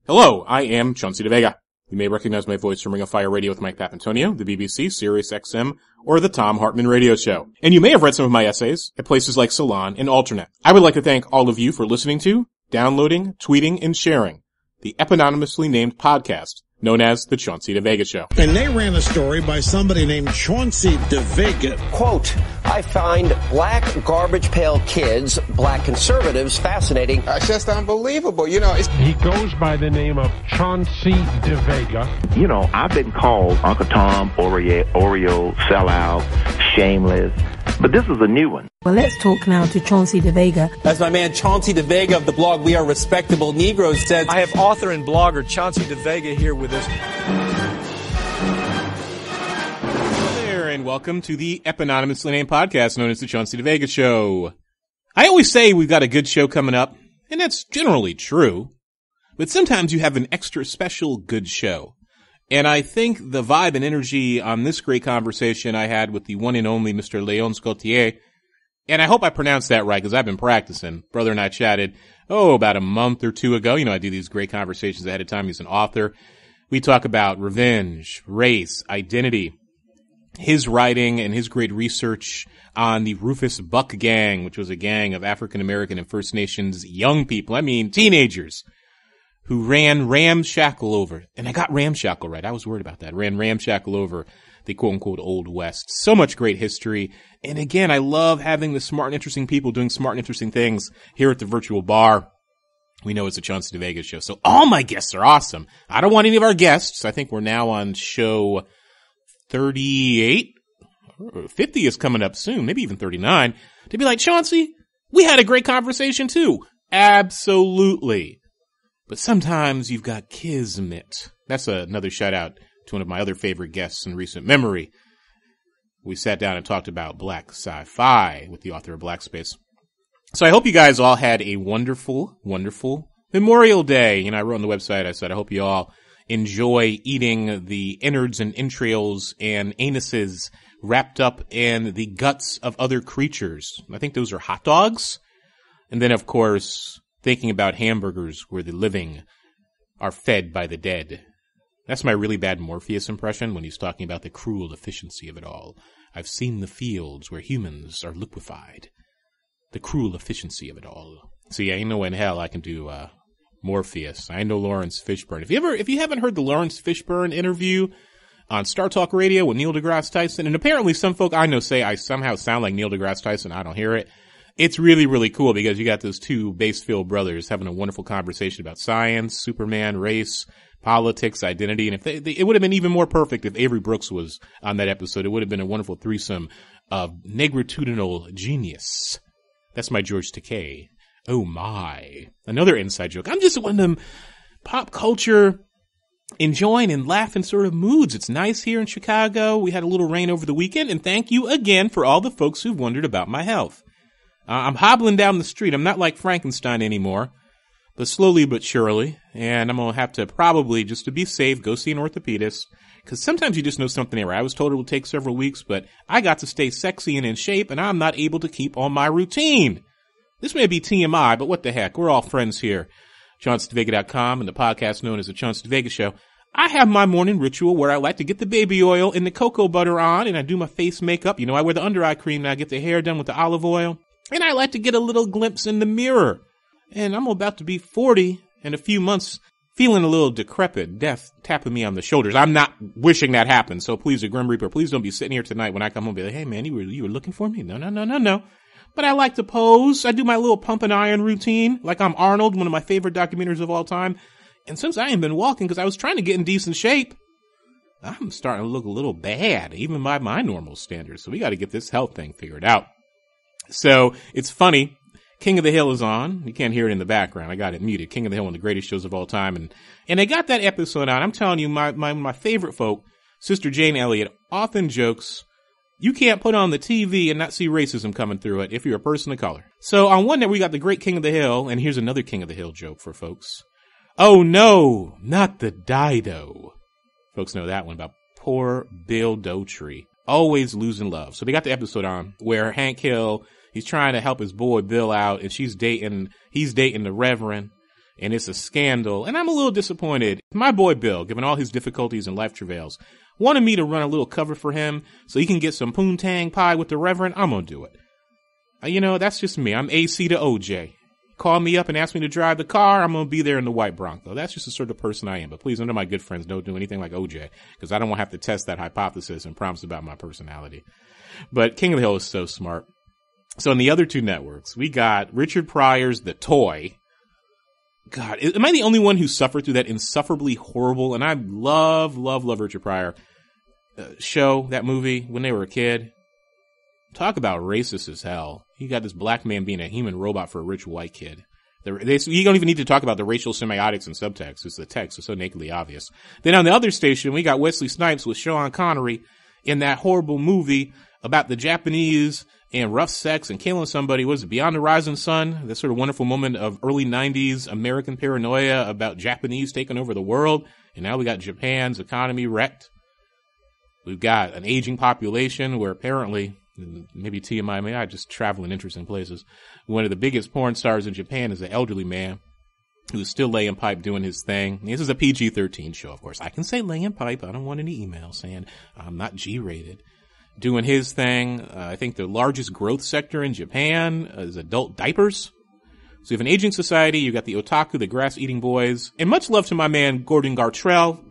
Hello, I am Chauncey DeVega. You may recognize my voice from Ring of Fire Radio with Mike Papantonio, the BBC, Sirius XM, or the Tom Hartman Radio Show. And you may have read some of my essays at places like Salon and Alternate. I would like to thank all of you for listening to, downloading, tweeting, and sharing the eponymously named podcast known as The Chauncey DeVega Show. And they ran a story by somebody named Chauncey DeVega. Quote, I find black garbage pail kids, black conservatives, fascinating. It's just unbelievable. You know, he goes by the name of Chauncey DeVega. You know, I've been called Uncle Tom, Oreo, sellout, shameless, but this is a new one. Well, let's talk now to Chauncey DeVega. As my man Chauncey DeVega of the blog We Are Respectable Negroes said, I have author and blogger Chauncey DeVega here with us. Hello there, and welcome to the eponymously named podcast known as The Chauncey DeVega Show. I always say we've got a good show coming up, and that's generally true. But sometimes you have an extra special good show. And I think the vibe and energy on this great conversation I had with the one and only Mr. Leonce Gaiter, and I hope I pronounced that right because I've been practicing. Brother and I chatted, about a month or two ago. You know, I do these great conversations ahead of time. He's an author. We talk about revenge, race, identity, his writing and his great research on the Rufus Buck Gang, which was a gang of African American and First Nations young people. I mean, teenagers who ran ramshackle over, and I got ramshackle right. I was worried about that. Ran ramshackle over the quote-unquote Old West. So much great history. And again, I love having the smart and interesting people doing smart and interesting things here at the virtual bar. We know it's a Chauncey DeVega show, so all my guests are awesome. I don't want any of our guests. I think we're now on show 38. 50 is coming up soon, maybe even 39, to be like, Chauncey, we had a great conversation too. Absolutely. But sometimes you've got kismet. That's another shout out to one of my other favorite guests in recent memory. We sat down and talked about black sci-fi with the author of Black Space. So I hope you guys all had a wonderful, wonderful Memorial Day. You know, I wrote on the website, I said, I hope you all enjoy eating the innards and entrails and anuses wrapped up in the guts of other creatures. I think those are hot dogs. And then, of course, thinking about hamburgers where the living are fed by the dead. That's my really bad Morpheus impression when he's talking about the cruel efficiency of it all. I've seen the fields where humans are liquefied. The cruel efficiency of it all. So yeah, you know in hell I can do Morpheus. I know Lawrence Fishburne. If you haven't heard the Lawrence Fishburne interview on Star Talk Radio with Neil deGrasse Tyson, and apparently some folk I know say I somehow sound like Neil deGrasse Tyson, I don't hear it. It's really, really cool because you got those two Basefield brothers having a wonderful conversation about science, Superman, race, politics, identity. And if it would have been even more perfect if Avery Brooks was on that episode. It would have been a wonderful threesome of negritudinal genius. That's my George Takei. Oh my. Another inside joke. I'm just one of them pop culture enjoying and laughing sort of moods. It's nice here in Chicago. We had a little rain over the weekend. And thank you again for all the folks who've wondered about my health. I'm hobbling down the street. I'm not like Frankenstein anymore, but slowly but surely. And I'm going to have to probably, just to be safe, go see an orthopedist. Because sometimes you just know something ain't right. I was told it would take several weeks, but I got to stay sexy and in shape, and I'm not able to keep on my routine. This may be TMI, but what the heck? We're all friends here. ChaunceyDeVega.com and the podcast known as The Chauncey DeVega Show. I have my morning ritual where I like to get the baby oil and the cocoa butter on, and I do my face makeup. You know, I wear the under eye cream, and I get the hair done with the olive oil. And I like to get a little glimpse in the mirror. And I'm about to be 40 in a few months, feeling a little decrepit, death tapping me on the shoulders. I'm not wishing that happens. So please, the Grim Reaper, please don't be sitting here tonight when I come home and be like, hey man, you were looking for me? No. But I like to pose. I do my little pump and iron routine like I'm Arnold, one of my favorite documentaries of all time. And since I ain't been walking because I was trying to get in decent shape, I'm starting to look a little bad, even by my normal standards. So we got to get this health thing figured out. So it's funny. King of the Hill is on. You can't hear it in the background. I got it muted. King of the Hill, one of the greatest shows of all time. And they got that episode on. I'm telling you, my favorite folk, Sister Jane Elliott, often jokes, you can't put on the TV and not see racism coming through it if you're a person of color. So on one day we got the great King of the Hill, and here's another King of the Hill joke for folks. Oh no, not the Dido. Folks know that one about poor Bill Dotree. Always losing love. So they got the episode on where Hank Hill, he's trying to help his boy Bill out, and he's dating the Reverend. and it's a scandal, and I'm a little disappointed. My boy Bill, given all his difficulties and life travails, wanted me to run a little cover for him so he can get some poontang pie with the Reverend. I'm gonna do it. That's just me. I'm AC to OJ. Call me up and ask me to drive the car, I'm gonna be there in the white Bronco. That's just the sort of person I am. But please, none of my good friends don't do anything like OJ, because I don't want to have to test that hypothesis and promise about my personality. But King of the Hill is so smart. So in the other two networks, we got Richard Pryor's The Toy. God, am I the only one who suffered through that insufferably horrible, and I love Richard Pryor show, that movie, when they were a kid? Talk about racist as hell. You got this black man being a human robot for a rich white kid. You don't even need to talk about the racial semiotics and subtext. It's the text. It's so nakedly obvious. Then on the other station, we got Wesley Snipes with Sean Connery in that horrible movie about the Japanese and rough sex and killing somebody. Was it Beyond the Rising Sun? That sort of wonderful moment of early 90s American paranoia about Japanese taking over the world. And now we got Japan's economy wrecked. We've got an aging population where apparently, maybe TMI, may I just travel in interesting places. One of the biggest porn stars in Japan is an elderly man who's still laying pipe doing his thing. This is a PG-13 show, of course. I can say laying pipe. I don't want any emails saying I'm not G-rated. Doing his thing. I think the largest growth sector in Japan is adult diapers. So you have an aging society. You got the otaku, the grass-eating boys. And much love to my man, Gordon Gartrell,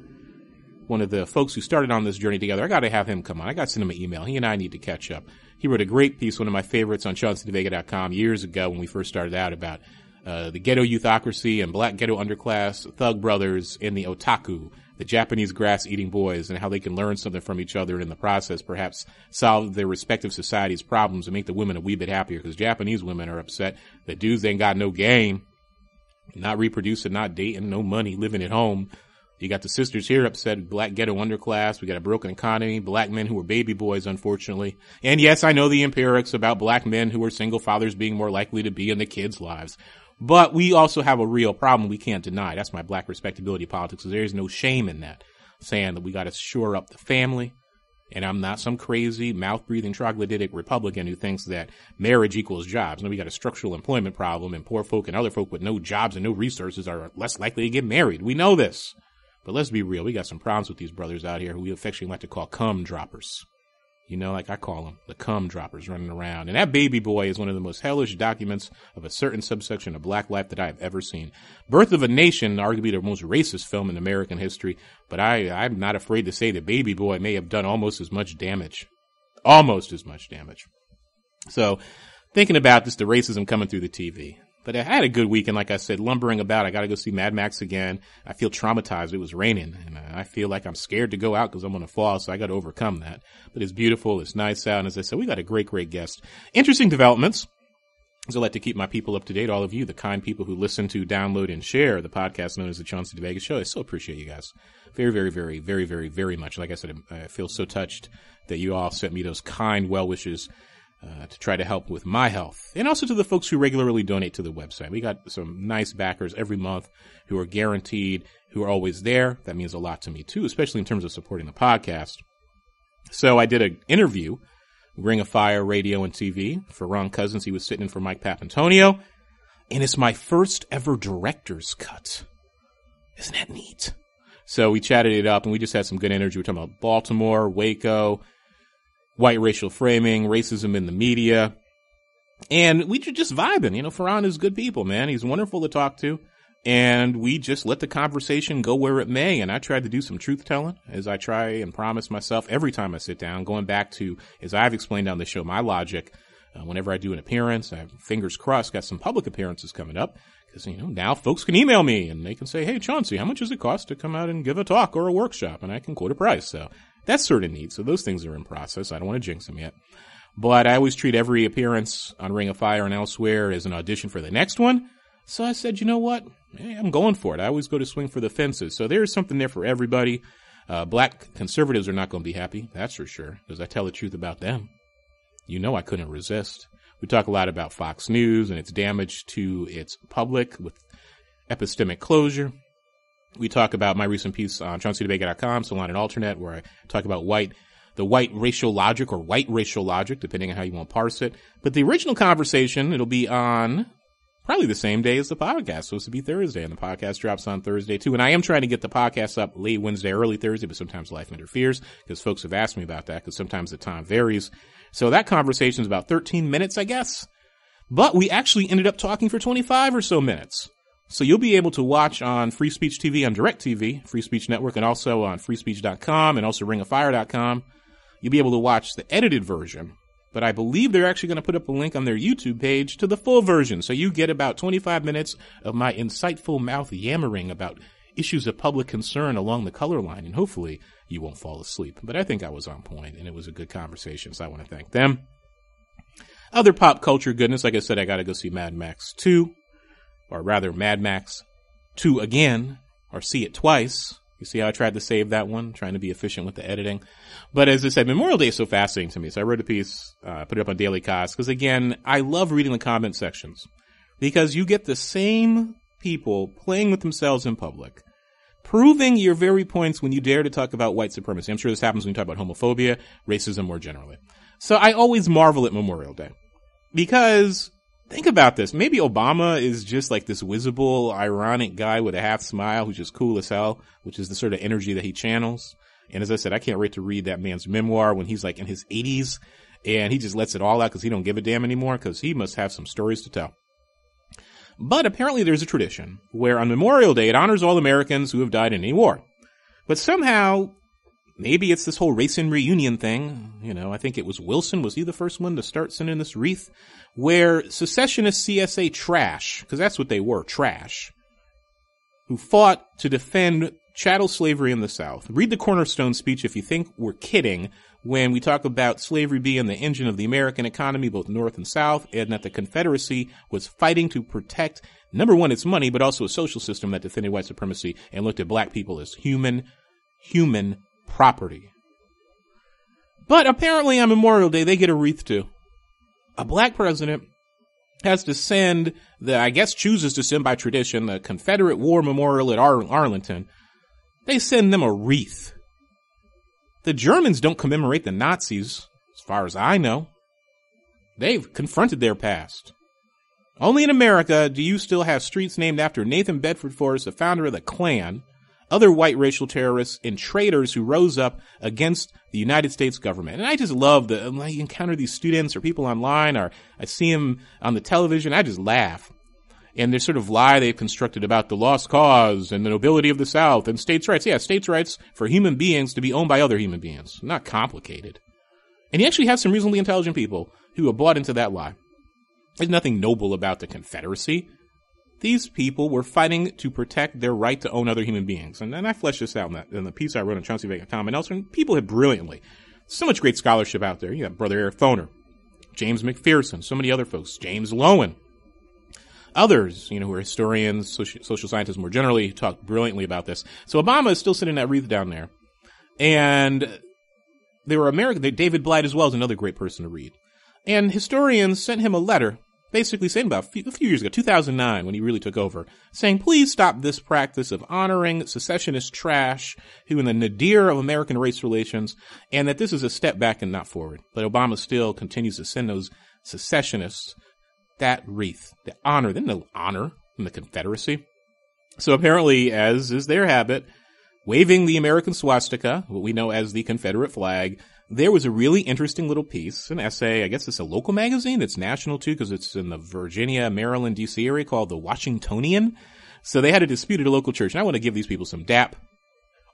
one of the folks who started on this journey together. I got to have him come on. I got to send him an email. He and I need to catch up. He wrote a great piece, one of my favorites, on ChaunceyDeVega.com years ago when we first started out about the ghetto youthocracy and black ghetto underclass, thug brothers, and the otaku, the Japanese grass-eating boys, and how they can learn something from each other and in the process perhaps solve their respective societies' problems and make the women a wee bit happier, because Japanese women are upset that dudes ain't got no game, not reproducing, not dating, no money, living at home. You got the sisters here upset, black ghetto underclass. We got a broken economy, black men who are baby boys, unfortunately. And yes, I know the empirics about black men who are single fathers being more likely to be in the kids' lives. But we also have a real problem we can't deny. That's my black respectability politics. So there's no shame in that, saying that we got to shore up the family. And I'm not some crazy mouth-breathing troglodytic Republican who thinks that marriage equals jobs. No, we got a structural employment problem, and poor folk and other folk with no jobs and no resources are less likely to get married. We know this. But let's be real. We got some problems with these brothers out here who we affectionately like to call cum droppers. Like I call them, the cum droppers running around. And that baby boy is one of the most hellish documents of a certain subsection of black life that I have ever seen. Birth of a Nation, arguably the most racist film in American history. But I'm not afraid to say that Baby Boy may have done almost as much damage. Almost as much damage. So, thinking about this, the racism coming through the TV. But I had a good weekend, like I said, lumbering about. I got to go see Mad Max again. I feel traumatized. It was raining, and I feel like I'm scared to go out because I'm going to fall, so I got to overcome that. But it's beautiful. It's nice out. And as I said, we got a great, great guest. Interesting developments. As I like to keep my people up to date, all of you, the kind people who listen to, download, and share the podcast known as the Chauncey DeVega Show. I so appreciate you guys. Very, very, very, very, very, very much. Like I said, I feel so touched that you all sent me those kind well wishes to try to help with my health. And also to the folks who regularly donate to the website. We got some nice backers every month who are guaranteed, who are always there. That means a lot to me too, especially in terms of supporting the podcast. So I did an interview, Ring of Fire Radio and TV, for Ron Cousins. He was sitting in for Mike Papantonio. And it's my first ever director's cut. Isn't that neat? So we chatted it up and we just had some good energy. We're talking about Baltimore, Waco, white racial framing, racism in the media. And we just vibing. Farhan is good people, man. He's wonderful to talk to. And we just let the conversation go where it may. And I tried to do some truth telling, as I try and promise myself every time I sit down, going back to, as I've explained on the show, my logic. Whenever I do an appearance, I have fingers crossed, got some public appearances coming up. Because, now folks can email me and they can say, hey, Chauncey, how much does it cost to come out and give a talk or a workshop? And I can quote a price. So that's sort of neat. So those things are in process. I don't want to jinx them yet. But I always treat every appearance on Ring of Fire and elsewhere as an audition for the next one. So I said, you know what? Hey, I'm going for it. I always go to swing for the fences. So there's something there for everybody. Black conservatives are not going to be happy. That's for sure. Because I tell the truth about them. I couldn't resist. We talk a lot about Fox News and its damage to its public with epistemic closure. We talk about my recent piece on ChaunceyDeVega.com, Salon and Alternate, where I talk about the white racial logic or white racial logic, depending on how you want to parse it. But the original conversation, it'll be on probably the same day as the podcast. It's supposed to be Thursday, and the podcast drops on Thursday too. And I am trying to get the podcast up late Wednesday, early Thursday, but sometimes life interferes because folks have asked me about that because sometimes the time varies. So that conversation is about 13 minutes, I guess. But we actually ended up talking for 25 or so minutes. So you'll be able to watch on Free Speech TV on DirecTV, Free Speech Network, and also on freespeech.com and also ringofire.com. You'll be able to watch the edited version. But I believe they're actually going to put up a link on their YouTube page to the full version. So you get about 25 minutes of my insightful mouth yammering about issues of public concern along the color line. And hopefully you won't fall asleep. But I think I was on point, and it was a good conversation. So I want to thank them. Other pop culture goodness, like I said, I got to go see Mad Max 2. Or rather, Mad Max 2 again, or see it twice. You see how I tried to save that one, trying to be efficient with the editing. But as I said, Memorial Day is so fascinating to me. So I wrote a piece, put it up on Daily Kos, because again, I love reading the comment sections. Because you get the same people playing with themselves in public, proving your very points when you dare to talk about white supremacy. I'm sure this happens when you talk about homophobia, racism more generally. So I always marvel at Memorial Day. Because think about this. Maybe Obama is just like this visible, ironic guy with a half smile who's just cool as hell, which is the sort of energy that he channels. And as I said, I can't wait to read that man's memoir when he's like in his 80s and he just lets it all out because he don't give a damn anymore because he must have some stories to tell. But apparently there's a tradition where on Memorial Day it honors all Americans who have died in any war. But somehow, maybe it's this whole racing reunion thing. You know, I think it was Wilson. Was he the first one to start sending this wreath? Where secessionist CSA trash, because that's what they were, trash, who fought to defend chattel slavery in the South. Read the Cornerstone speech if you think we're kidding when we talk about slavery being the engine of the American economy, both North and South, and that the Confederacy was fighting to protect, number one, its money, but also a social system that defended white supremacy and looked at black people as human property. But apparently on Memorial Day, they get a wreath too. A black president has to send chooses to send by tradition, the Confederate War Memorial at Arlington. They send them a wreath. The Germans don't commemorate the Nazis, as far as I know. They've confronted their past. Only in America do you still have streets named after Nathan Bedford Forrest, the founder of the Klan, other white racial terrorists, and traitors who rose up against the United States government. And I just love when I encounter these students or people online, or I see them on the television, I just laugh. And there's sort of lie they've constructed about the lost cause and the nobility of the South and states' rights. Yeah, states' rights for human beings to be owned by other human beings. Not complicated. And you actually have some reasonably intelligent people who have bought into that lie. There's nothing noble about the Confederacy. These people were fighting to protect their right to own other human beings. And I fleshed this out in the piece I wrote on ChaunceyDeVega.com and elsewhere. People have brilliantly. So much great scholarship out there. You got Brother Eric Foner, James McPherson, so many other folks, James Lowen. Others, who are historians, social scientists more generally, talk brilliantly about this. So Obama is still sitting that wreath down there. And they were American. David Blight as well is another great person to read. And historians sent him a letter basically saying about a few years ago, 2009, when he really took over, saying, please stop this practice of honoring secessionist trash who in the nadir of American race relations, and that this is a step back and not forward. But Obama still continues to send those secessionists that wreath, the honor, then the honor in the Confederacy. So apparently, as is their habit, waving the American swastika, what we know as the Confederate flag, there was a really interesting little piece, an essay, I guess it's a local magazine that's national too, because it's in the Virginia, Maryland, D.C. area called the Washingtonian. So they had a dispute at a local church, and I want to give these people some dap.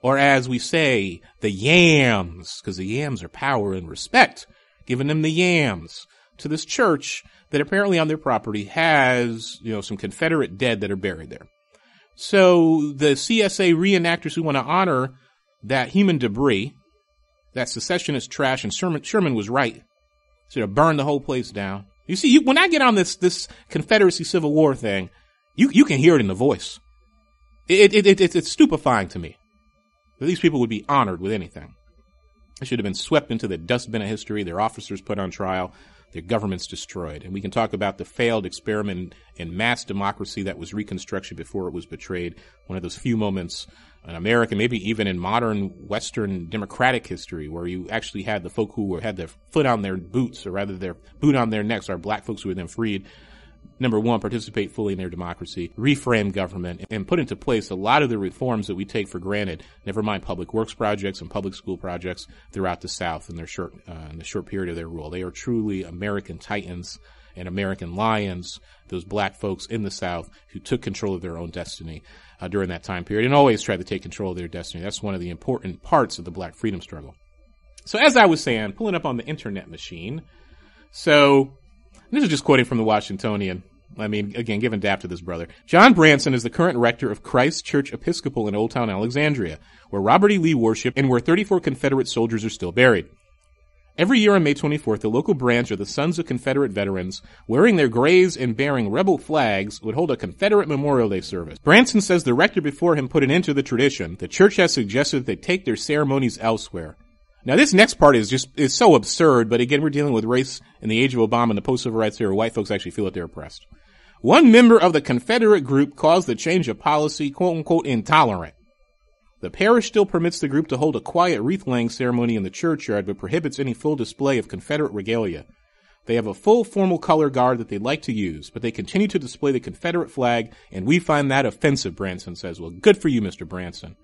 Or as we say, the yams, because the yams are power and respect, giving them the yams to this church that apparently on their property has, some Confederate dead that are buried there. So the CSA reenactors who want to honor that human debris, that secessionist trash, and Sherman was right. Should have burned the whole place down. You see, when I get on this Confederacy Civil War thing, you can hear it in the voice. It's stupefying to me that these people would be honored with anything. They should have been swept into the dustbin of history, their officers put on trial, their governments destroyed. And we can talk about the failed experiment in mass democracy that was Reconstruction before it was betrayed. One of those few moments in American, maybe even in modern Western democratic history, where you actually had the folk who had their foot on their boots, or rather their boot on their necks, are black folks who were then freed. number one, participate fully in their democracy, reframe government, and put into place a lot of the reforms that we take for granted, never mind public works projects and public school projects throughout the South in the short period of their rule. They are truly American titans and American lions, those black folks in the South who took control of their own destiny during that time period and always tried to take control of their destiny. That's one of the important parts of the black freedom struggle. So as I was saying, pulling up on the internet machine, so this is just quoting from the Washingtonian. I mean, again, giving dap to this brother. John Branson is the current rector of Christ Church Episcopal in Old Town Alexandria, where Robert E. Lee worshiped and where 34 Confederate soldiers are still buried. Every year on May 24th, the local branch of the Sons of Confederate Veterans, wearing their grays and bearing rebel flags, would hold a Confederate Memorial Day service. Branson says the rector before him put an end to the tradition. The church has suggested that they take their ceremonies elsewhere. Now, this next part is so absurd, but again, we're dealing with race in the age of Obama and the post-civil rights era. White folks actually feel that they're oppressed. One member of the Confederate group caused the change of policy, quote-unquote, intolerant. The parish still permits the group to hold a quiet wreath-laying ceremony in the churchyard, but prohibits any full display of Confederate regalia. They have a full formal color guard that they'd like to use, but they continue to display the Confederate flag, and we find that offensive, Branson says. Well, good for you, Mr. Branson.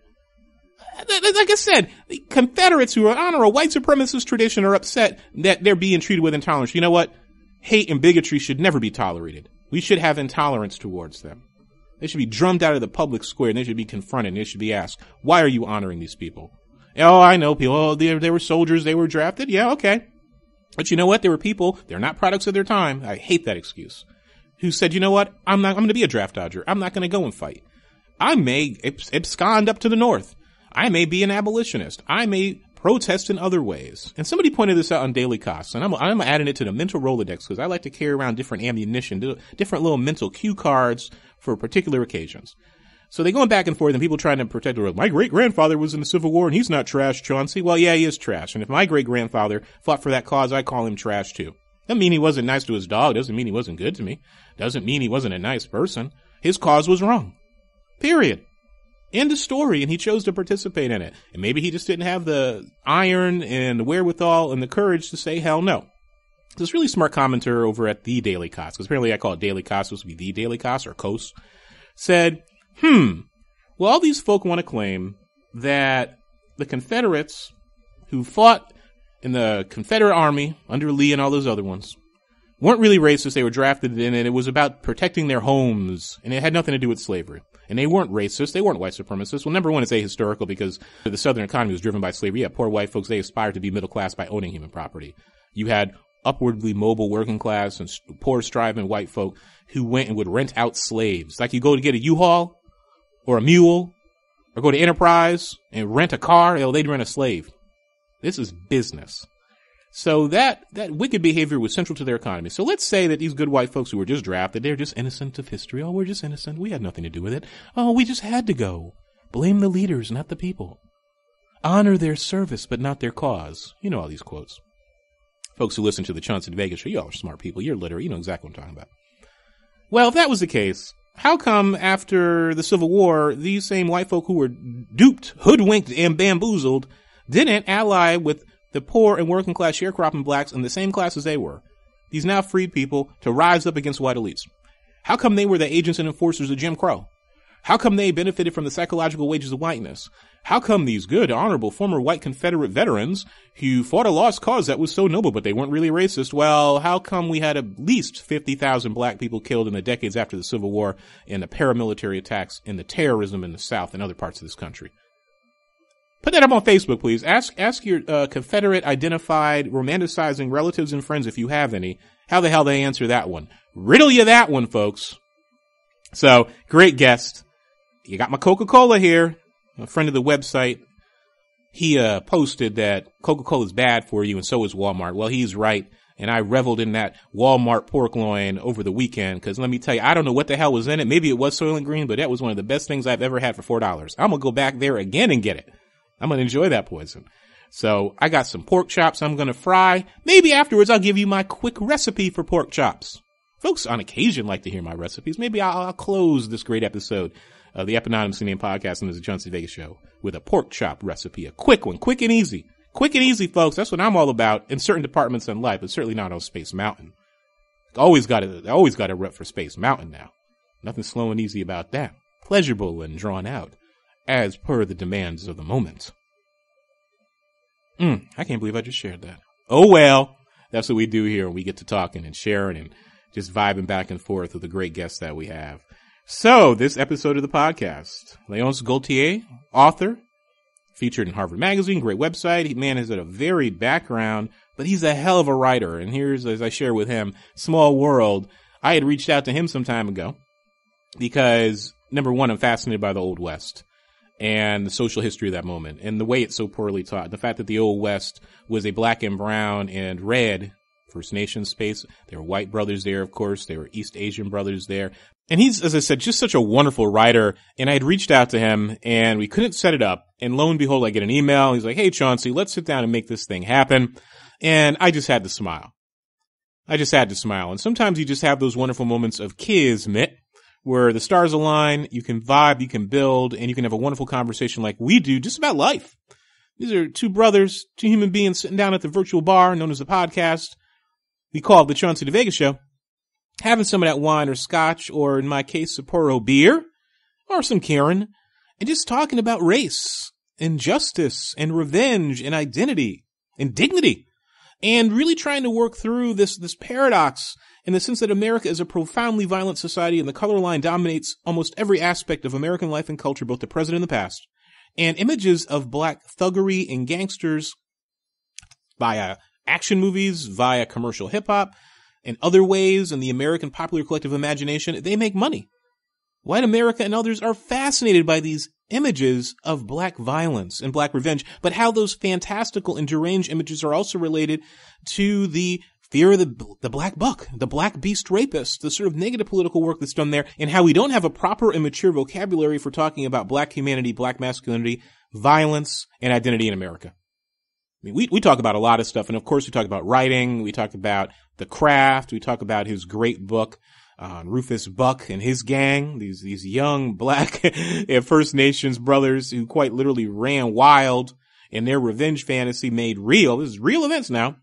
Like I said, the Confederates who honor a white supremacist tradition are upset that they're being treated with intolerance. You know what? Hate and bigotry should never be tolerated. We should have intolerance towards them. They should be drummed out of the public square, and they should be confronted, and they should be asked, why are you honoring these people? Oh, I know people, oh, they were soldiers, they were drafted. Yeah, okay. But you know what? They were people, they're not products of their time. I hate that excuse. Who said, you know what? I'm going to be a draft dodger. I'm not going to go and fight. I may abscond up to the north. I may be an abolitionist. I may protest in other ways. And somebody pointed this out on Daily Costs, and I'm adding it to the mental Rolodex because I like to carry around different ammunition, different little mental cue cards for particular occasions. So they're going back and forth, and people trying to protect the world. My great-grandfather was in the Civil War, and he's not trash, Chauncey. Well, yeah, he is trash. And if my great-grandfather fought for that cause, I call him trash, too. Doesn't mean he wasn't nice to his dog. Doesn't mean he wasn't good to me. Doesn't mean he wasn't a nice person. His cause was wrong. Period. End of story, and he chose to participate in it. And maybe he just didn't have the iron and the wherewithal and the courage to say hell no. This really smart commenter over at the Daily Costs, because apparently I call it Daily Costs, supposed to be the Daily Costs or Coast, said, well, all these folk want to claim that the Confederates who fought in the Confederate Army under Lee and all those other ones weren't really racist. They were drafted in, and it was about protecting their homes, and it had nothing to do with slavery. And they weren't racist. They weren't white supremacists. Well, number one, it's ahistorical because the Southern economy was driven by slavery. Yeah, poor white folks, they aspired to be middle class by owning human property. You had upwardly mobile working class and poor striving white folk who went and would rent out slaves. Like you go to get a U-Haul or a mule or go to Enterprise and rent a car, they'd rent a slave. This is business. So that wicked behavior was central to their economy. So let's say that these good white folks who were just drafted, they're just innocent of history. Oh, we're just innocent. We had nothing to do with it. Oh, we just had to go. Blame the leaders, not the people. Honor their service, but not their cause. You know all these quotes. Folks who listen to the Chauncey DeVega Show, you all are smart people. You're literate. You know exactly what I'm talking about. Well, if that was the case, how come after the Civil War, these same white folk who were duped, hoodwinked, and bamboozled didn't ally with the poor and working class sharecropping blacks in the same class as they were, these now freed people, to rise up against white elites? How come they were the agents and enforcers of Jim Crow? How come they benefited from the psychological wages of whiteness? How come these good, honorable former white Confederate veterans who fought a lost cause that was so noble, but they weren't really racist? Well, how come we had at least 50,000 black people killed in the decades after the Civil War in the paramilitary attacks and the terrorism in the South and other parts of this country? Put that up on Facebook, please. Ask your Confederate identified romanticizing relatives and friends, if you have any, how the hell they answer that one. Riddle you that one, folks. So, great guest. You got my Coca-Cola here, a friend of the website. He posted that Coca-Cola is bad for you, and so is Walmart. Well, he's right, and I reveled in that Walmart pork loin over the weekend, because let me tell you, I don't know what the hell was in it. Maybe it was Soylent Green, but that was one of the best things I've ever had for $4. I'm going to go back there again and get it. I'm going to enjoy that poison. So I got some pork chops I'm going to fry. Maybe afterwards I'll give you my quick recipe for pork chops. Folks on occasion like to hear my recipes. Maybe I'll close this great episode of the Eponymous Name Podcast and the Chauncey DeVega Show with a pork chop recipe. A quick one. Quick and easy. Quick and easy, folks. That's what I'm all about in certain departments in life, but certainly not on Space Mountain. Always got a rep for Space Mountain now. Nothing slow and easy about that. Pleasurable and drawn out, as per the demands of the moment. I can't believe I just shared that. Oh well, that's what we do here. We get to talking and sharing and just vibing back and forth with the great guests that we have. So, this episode of the podcast, Leonce Gaiter, author, featured in Harvard Magazine, great website. Man has had a varied background, but he's a hell of a writer. And here's, as I share with him, small world. I had reached out to him some time ago because, number one, I'm fascinated by the Old West and the social history of that moment and the way it's so poorly taught. The fact that the Old West was a black and brown and red First Nation space. There were white brothers there, of course. There were East Asian brothers there. And he's, as I said, just such a wonderful writer. And I had reached out to him and we couldn't set it up. And lo and behold, I get an email. He's like, hey, Chauncey, let's sit down and make this thing happen. And I just had to smile. And sometimes you just have those wonderful moments of kismet where the stars align, you can vibe, you can build, and you can have a wonderful conversation like we do just about life. These are two brothers, two human beings sitting down at the virtual bar known as the podcast we call the Chauncey DeVega Show, having some of that wine or scotch, or in my case, Sapporo beer, or some Karen, and just talking about race and justice and revenge and identity and dignity, and really trying to work through this paradox in the sense that America is a profoundly violent society and the color line dominates almost every aspect of American life and culture, both the present and the past. And images of black thuggery and gangsters via action movies, via commercial hip-hop, and other ways in the American popular collective imagination, they make money. White America and others are fascinated by these images of black violence and black revenge, but how those fantastical and deranged images are also related to the fear of the black buck, the black beast rapist, the sort of negative political work that's done there, and how we don't have a proper and mature vocabulary for talking about black humanity, black masculinity, violence, and identity in America. I mean, we talk about a lot of stuff, and of course we talk about writing, we talk about the craft, we talk about his great book, Rufus Buck and his gang, these young black First Nations brothers who quite literally ran wild and their revenge fantasy made real. This is real events now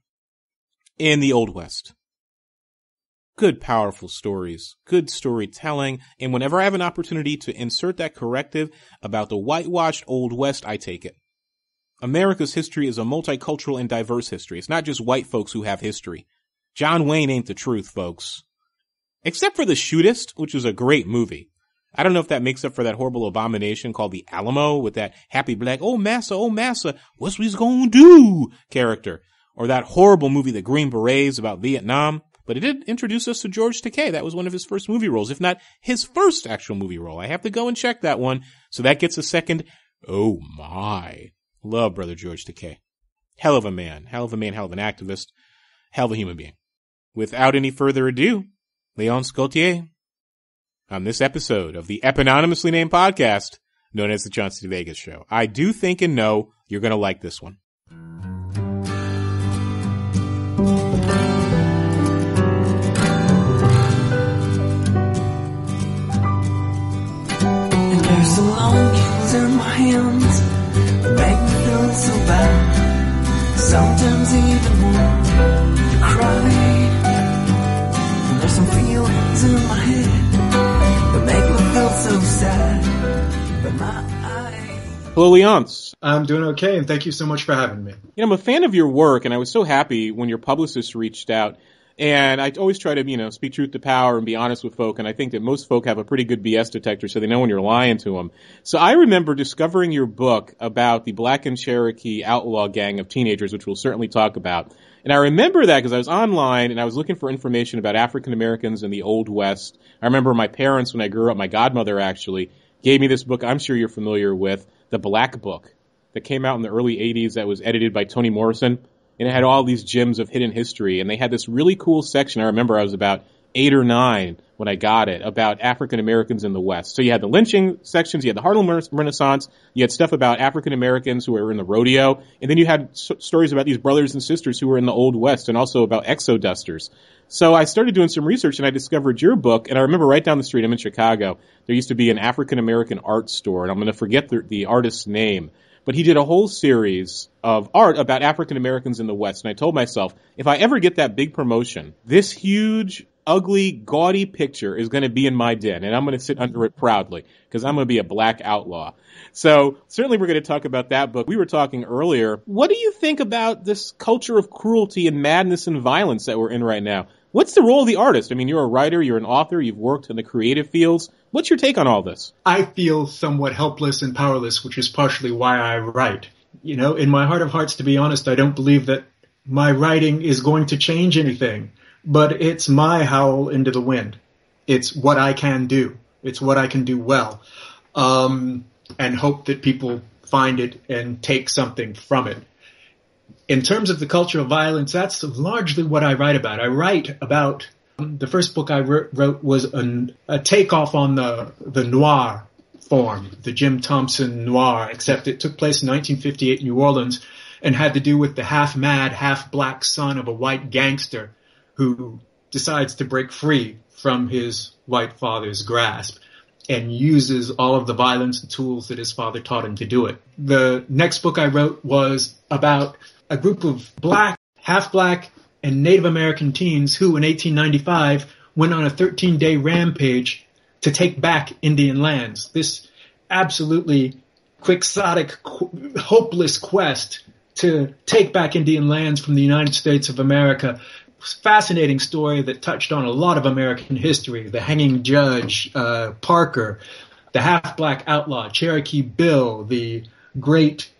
in the Old West. Good, powerful stories, good storytelling. And whenever I have an opportunity to insert that corrective about the whitewashed Old West, I take it. America's history is a multicultural and diverse history. It's not just white folks who have history. John Wayne ain't the truth, folks. Except for The Shootist, which was a great movie. I don't know if that makes up for that horrible abomination called the Alamo with that happy black, oh massa, what's we's gonna do character. Or that horrible movie, The Green Berets, about Vietnam. But it did introduce us to George Takei. That was one of his first movie roles, if not his first actual movie role. I have to go and check that one. So that gets a second. Oh my. Love Brother George Takei. Hell of a man, hell of an activist, hell of a human being. Without any further ado, Leonce Gaiter on this episode of the epononymously named podcast known as the Chauncey DeVega Show. I do think and know you're going to like this one. And there's some long cables in my hands that make me feel so bad. Sometimes even want to cry. And there's some feelings in my head that make me feel so sad. But my eyes. Hello, Leonce. I'm doing okay, and thank you so much for having me. You know, I'm a fan of your work, and I was so happy when your publicist reached out. And I always try to, speak truth to power and be honest with folk. And I think that most folk have a pretty good BS detector, so they know when you're lying to them. So I remember discovering your book about the Black and Cherokee outlaw gang of teenagers, which we'll certainly talk about. And I remember that because I was online and I was looking for information about African Americans in the Old West. I remember my parents, when I grew up, my godmother actually gave me this book I'm sure you're familiar with, The Black Book, that came out in the early 80s that was edited by Toni Morrison. And it had all these gems of hidden history. And they had this really cool section. I remember I was about 8 or 9 when I got it, about African Americans in the West. So you had the lynching sections, you had the Harlem Renaissance, you had stuff about African Americans who were in the rodeo, and then you had stories about these brothers and sisters who were in the Old West, and also about exodusters. So I started doing some research, and I discovered your book, and I remember right down the street, I'm in Chicago, there used to be an African American art store, and I'm going to forget the artist's name. But he did a whole series of art about African Americans in the West. And I told myself, if I ever get that big promotion, this huge ugly, gaudy picture is going to be in my den, and I'm going to sit under it proudly because I'm going to be a black outlaw. So certainly we're going to talk about that book. We were talking earlier. What do you think about this culture of cruelty and madness and violence that we're in right now? What's the role of the artist? I mean, you're a writer, you're an author, you've worked in the creative fields. What's your take on all this? I feel somewhat helpless and powerless, which is partially why I write. You know, in my heart of hearts, to be honest, I don't believe that my writing is going to change anything, but it's my howl into the wind. It's what I can do. It's what I can do well, and hope that people find it and take something from it. In terms of the culture of violence, that's largely what I write about. I write about, the first book I wrote was a takeoff on the noir form, the Jim Thompson noir, except it took place in 1958 in New Orleans and had to do with the half-mad, half-black son of a white gangster who decides to break free from his white father's grasp and uses all of the violence and tools that his father taught him to do it. The next book I wrote was about a group of half-black, and Native American teens who in 1895 went on a 13-day rampage to take back Indian lands. This absolutely quixotic, hopeless quest to take back Indian lands from the United States of America. Fascinating story that touched on a lot of American history. The hanging judge, Parker, the half-black outlaw, Cherokee Bill, the great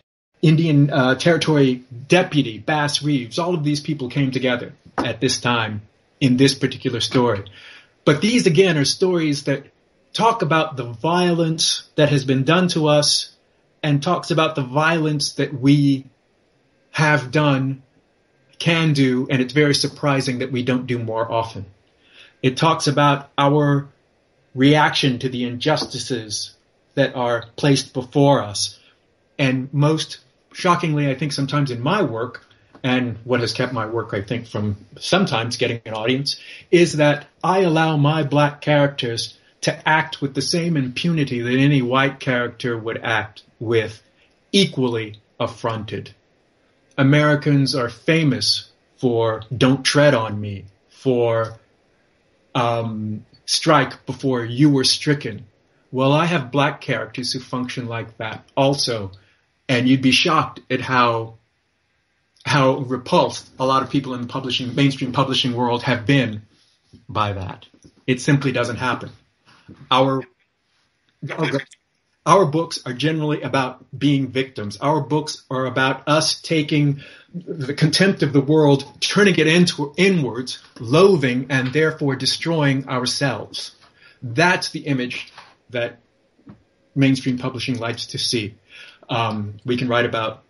Indian Territory deputy, Bass Reeves. All of these people came together at this time in this particular story. But these, again, are stories that talk about the violence that has been done to us and talks about the violence that we have done, can do, and it's very surprising that we don't do more often. It talks about our reaction to the injustices that are placed before us. And most shockingly, I think sometimes in my work, and what has kept my work, I think, from sometimes getting an audience, is that I allow my black characters to act with the same impunity that any white character would act with, equally affronted. Americans are famous for don't tread on me, for strike before you were stricken. Well, I have black characters who function like that also. And you'd be shocked at how repulsed a lot of people in the mainstream publishing world have been by that. It simply doesn't happen. Our books are generally about being victims. Our books are about us taking the contempt of the world, turning it inwards, loathing, and therefore destroying ourselves. That's the image that mainstream publishing likes to see. We can write about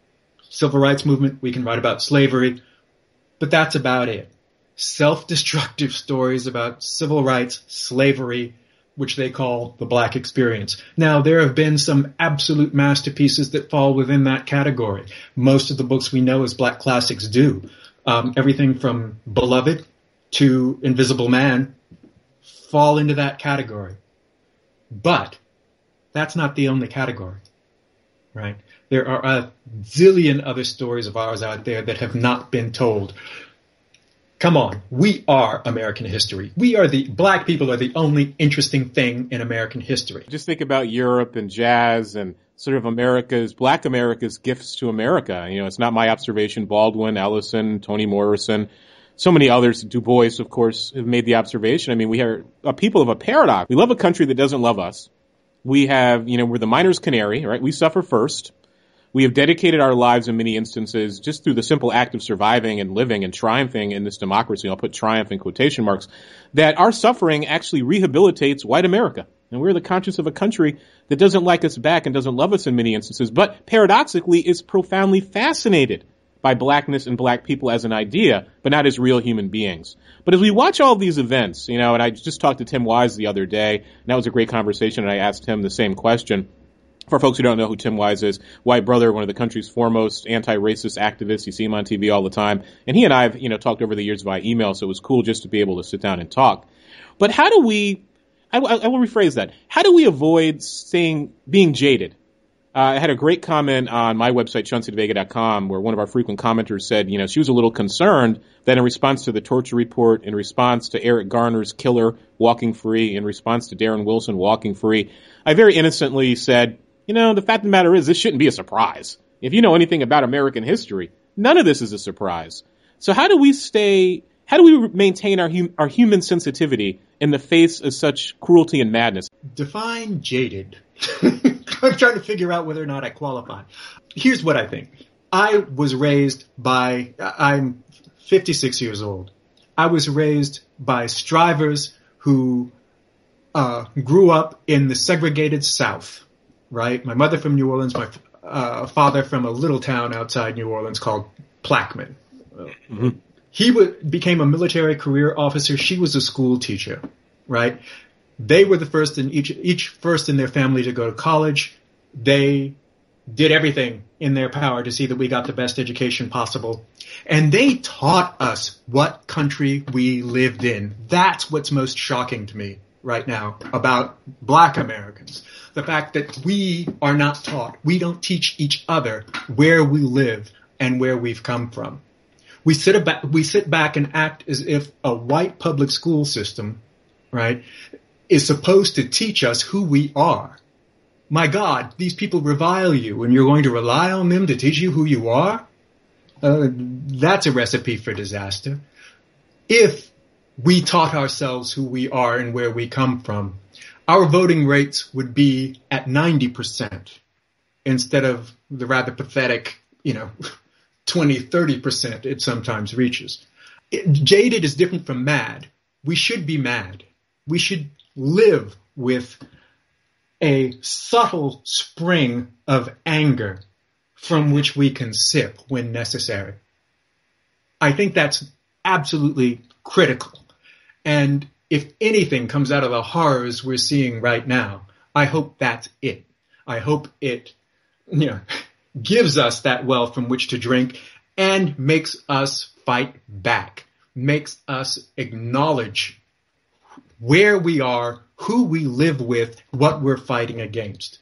civil rights movement, we can write about slavery, but that's about it. Self-destructive stories about civil rights, slavery, which they call the black experience. Now, there have been some absolute masterpieces that fall within that category. Most of the books we know as black classics do. Everything from Beloved to Invisible Man fall into that category. But that's not the only category. Right? There are a zillion other stories of ours out there that have not been told. Come on, we are American history. Black people are the only interesting thing in American history. Just think about Europe and jazz and sort of Black America's gifts to America. You know, it's not my observation. Baldwin, Ellison, Toni Morrison, so many others, Du Bois, of course, have made the observation. I mean, we are a people of a paradox. We love a country that doesn't love us. We have, we're the miner's canary, right? We suffer first. We have dedicated our lives in many instances just through the simple act of surviving and living and triumphing in this democracy. I'll put triumph in quotation marks, that our suffering actually rehabilitates white America. And we're the conscience of a country that doesn't like us back and doesn't love us in many instances, but paradoxically is profoundly fascinated by blackness and black people as an idea, but not as real human beings. But as we watch all of these events, and I just talked to Tim Wise the other day, and that was a great conversation, and I asked him the same question. For folks who don't know who Tim Wise is, white brother, one of the country's foremost anti-racist activists. You see him on TV all the time. And he and I have, talked over the years via email, so it was cool just to be able to sit down and talk. But how do we, I will rephrase that, how do we avoid being jaded I had a great comment on my website, ChaunceyDeVega.com, where one of our frequent commenters said, she was a little concerned that in response to the torture report, in response to Eric Garner's killer walking free, in response to Darren Wilson walking free, I very innocently said, the fact of the matter is this shouldn't be a surprise. If you know anything about American history, none of this is a surprise. So how do we maintain our human sensitivity in the face of such cruelty and madness? Define jaded. I'm trying to figure out whether or not I qualify. Here's what I think. I'm 56 years old. I was raised by strivers who grew up in the segregated South, right? My mother from New Orleans, my father from a little town outside New Orleans called Plaquemine. Mm-hmm. He became a military career officer. She was a school teacher, right? They were the first in each first in their family to go to college. They did everything in their power to see that we got the best education possible. And they taught us what country we lived in. That's what's most shocking to me right now about Black Americans. The fact that we are not taught. We don't teach each other where we live and where we've come from. We sit back and act as if a white public school system, right, is supposed to teach us who we are. My God, these people revile you and you're going to rely on them to teach you who you are? That's a recipe for disaster. If we taught ourselves who we are and where we come from, our voting rates would be at 90% instead of the rather pathetic, 20-30% it sometimes reaches. Jaded is different from mad. We should be mad. We should live with a subtle spring of anger from which we can sip when necessary. I think that's absolutely critical. And if anything comes out of the horrors we're seeing right now, I hope that's it. I hope it, gives us that well from which to drink and makes us fight back, makes us acknowledge where we are, who we live with, what we're fighting against.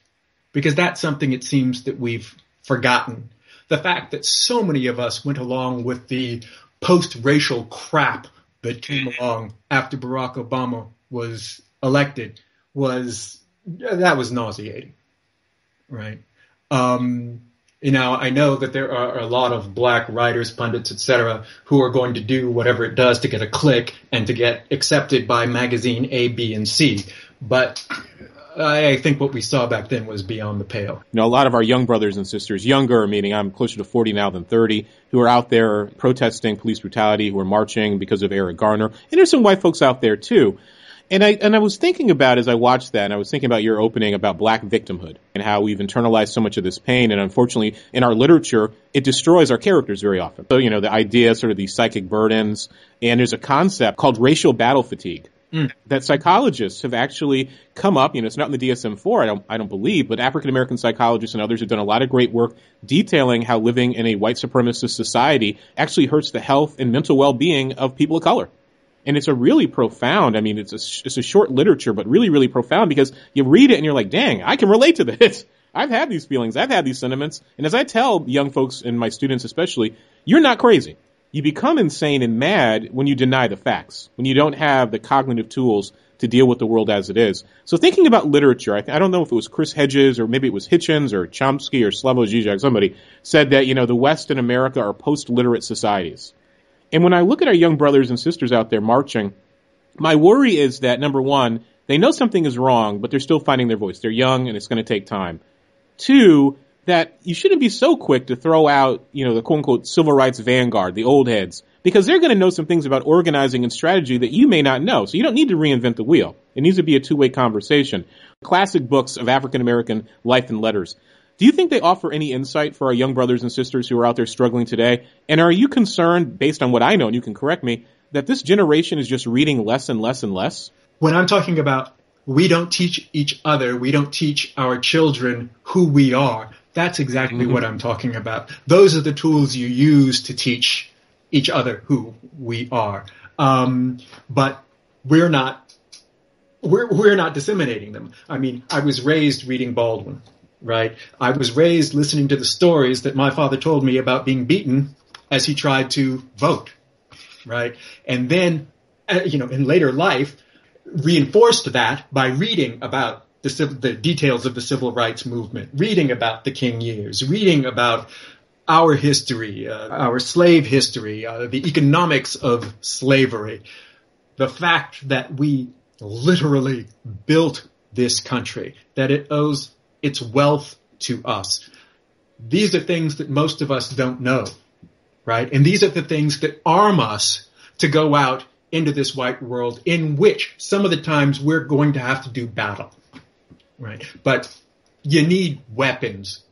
Because that's something it seems that we've forgotten. The fact that so many of us went along with the post-racial crap that came along after Barack Obama was elected was nauseating, right? I know that there are a lot of Black writers, pundits, etc., who are going to do whatever it does to get a click and to get accepted by magazine A, B, and C. But I think what we saw back then was beyond the pale. A lot of our young brothers and sisters, younger, meaning I'm closer to 40 now than 30, who are out there protesting police brutality, who are marching because of Eric Garner. And there's some white folks out there, too. And I was thinking about, as I watched that, and I was thinking about your opening about Black victimhood and how we've internalized so much of this pain. And unfortunately, in our literature, it destroys our characters very often. So, the idea, sort of these psychic burdens, and there's a concept called racial battle fatigue that psychologists have actually come up. It's not in the DSM-4, I don't believe, but African-American psychologists and others have done a lot of great work detailing how living in a white supremacist society actually hurts the health and mental well-being of people of color. And it's a really profound, it's a short literature, but really, really profound because you read it and you're like, dang, I can relate to this. I've had these feelings. I've had these sentiments. And as I tell young folks and my students especially, you're not crazy. You become insane and mad when you deny the facts, when you don't have the cognitive tools to deal with the world as it is. So thinking about literature, I don't know if it was Chris Hedges or maybe it was Hitchens or Chomsky or Slavoj Žižek, somebody said that, the West and America are post-literate societies. And when I look at our young brothers and sisters out there marching, my worry is that, number one, they know something is wrong, but they're still finding their voice. They're young, and it's going to take time. Two, that you shouldn't be so quick to throw out, the quote-unquote civil rights vanguard, the old heads, because they're going to know some things about organizing and strategy that you may not know. So you don't need to reinvent the wheel. It needs to be a two-way conversation. Classic books of African-American life and letters. Do you think they offer any insight for our young brothers and sisters who are out there struggling today? And are you concerned, based on what I know, and you can correct me, that this generation is just reading less and less and less? When I'm talking about we don't teach each other, we don't teach our children who we are, that's exactly what I'm talking about. Those are the tools you use to teach each other who we are. But we're not disseminating them. I was raised reading Baldwin. right? I was raised listening to the stories that my father told me about being beaten as he tried to vote, right? And then, in later life, reinforced that by reading about the details of the civil rights movement, reading about the King years, reading about our history, our slave history, the economics of slavery, the fact that we literally built this country, that it owes its wealth to us. These are things that most of us don't know, right? And these are the things that arm us to go out into this white world in which some of the times we're going to have to do battle, right? But you need weapons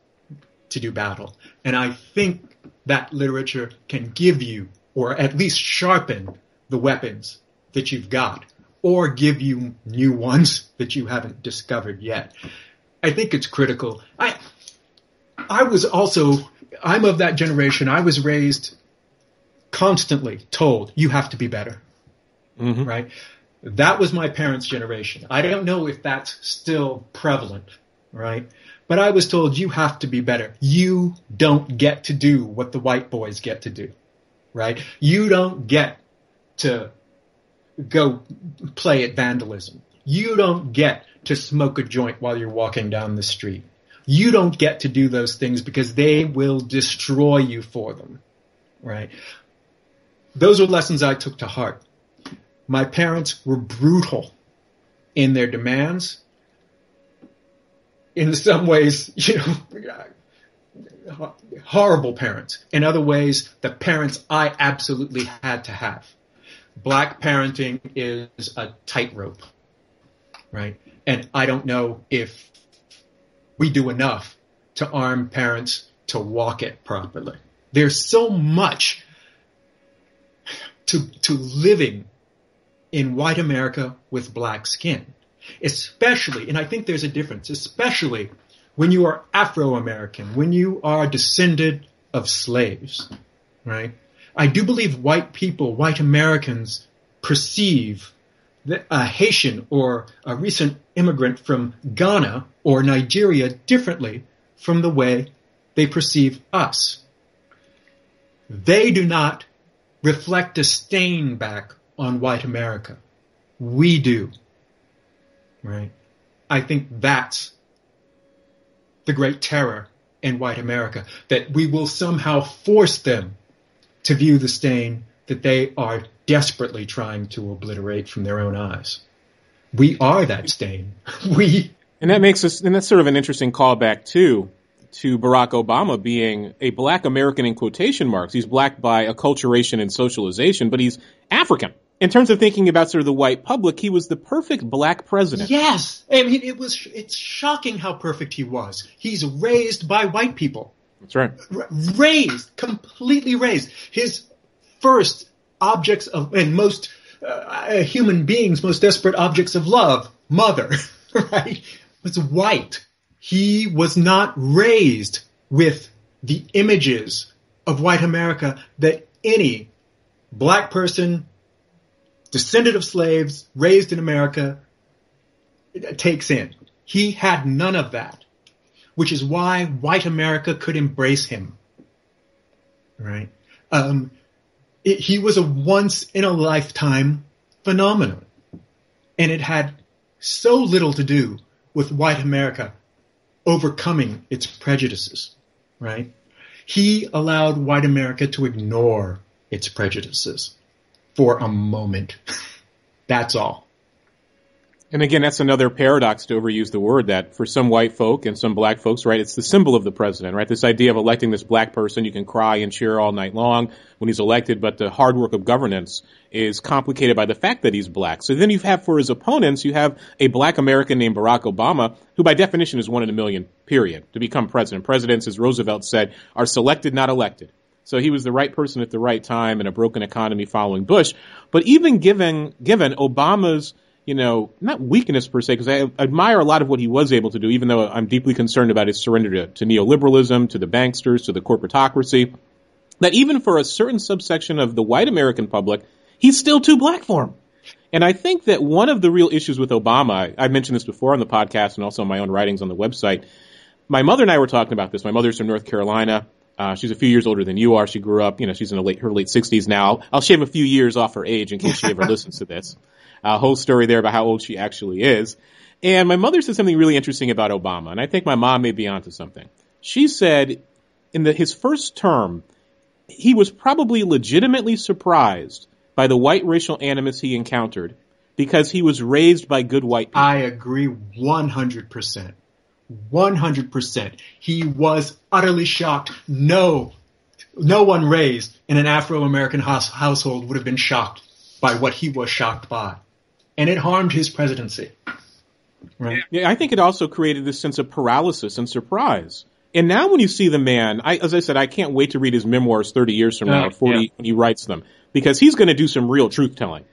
to do battle. And I think that literature can give you, or at least sharpen, the weapons that you've got, or give you new ones that you haven't discovered yet. I think it's critical. I'm of that generation. I was raised constantly told, you have to be better, right? That was my parents' generation. I don't know if that's still prevalent, right? But I was told, you have to be better. You don't get to do what the white boys get to do, right? You don't get to go play at vandalism. You don't get to smoke a joint while you're walking down the street. You don't get to do those things because they will destroy you for them, right? Those are lessons I took to heart. My parents were brutal in their demands. In some ways, horrible parents. In other ways, the parents I absolutely had to have. Black parenting is a tightrope, right? And I don't know if we do enough to arm parents to walk it properly. There's so much to living in white America with black skin, especially, and I think there's a difference, especially when you are Afro-American, when you are descended of slaves, right? I do believe white people, white Americans, perceive a Haitian or a recent immigrant from Ghana or Nigeria differently from the way they perceive us. They do not reflect a stain back on white America. We do, right? I think that's the great terror in white America, that we will somehow force them to view the stain that they are desperately trying to obliterate from their own eyes. We are that stain. And that's sort of an interesting callback too, to Barack Obama being a black American in quotation marks. He's black by acculturation and socialization, but he's African. In terms of thinking about sort of the white public, he was the perfect black president. Yes. I mean, it's shocking how perfect he was. He's raised by white people. That's right. Raised, completely raised. His first objects of, and most human beings' most desperate objects of love, mother, right, was white. He was not raised with the images of white America that any black person, descendant of slaves, raised in America, takes in. He had none of that, which is why white America could embrace him, right? He was a once-in-a-lifetime phenomenon, and it had so little to do with white America overcoming its prejudices, right? He allowed white America to ignore its prejudices for a moment. That's all. And again, that's another paradox, to overuse the word, that for some white folk and some black folks, right, it's the symbol of the president, right? This idea of electing this black person, you can cry and cheer all night long when he's elected, but the hard work of governance is complicated by the fact that he's black. So then you have, for his opponents, you have a black American named Barack Obama, who by definition is 1 in a million, period, to become president. Presidents, as Roosevelt said, are selected, not elected. So he was the right person at the right time in a broken economy following Bush. But even given Obama's, not weakness per se, because I admire a lot of what he was able to do, even though I'm deeply concerned about his surrender to neoliberalism, to the banksters, to the corporatocracy, that even for a certain subsection of the white American public, he's still too black for him. And I think that one of the real issues with Obama, I mentioned this before on the podcast and also in my own writings on the website, My mother and I were talking about this. My mother's from North Carolina. She's a few years older than you are. She grew up, she's in her late 60s now. I'll shave a few years off her age in case she ever listens to this. Whole story there about how old she actually is. And my mother said something really interesting about Obama, and I think my mom may be onto something. She said in his first term, he was probably legitimately surprised by the white racial animus he encountered because he was raised by good white people. I agree 100%. 100%. He was utterly shocked. No one raised in an Afro-American household would have been shocked by what he was shocked by. And it harmed his presidency. Right? Yeah, I think it also created this sense of paralysis and surprise. And now when you see the man, as I said, I can't wait to read his memoirs 30 years from now, or 40, when he writes them, because he's going to do some real truth-telling.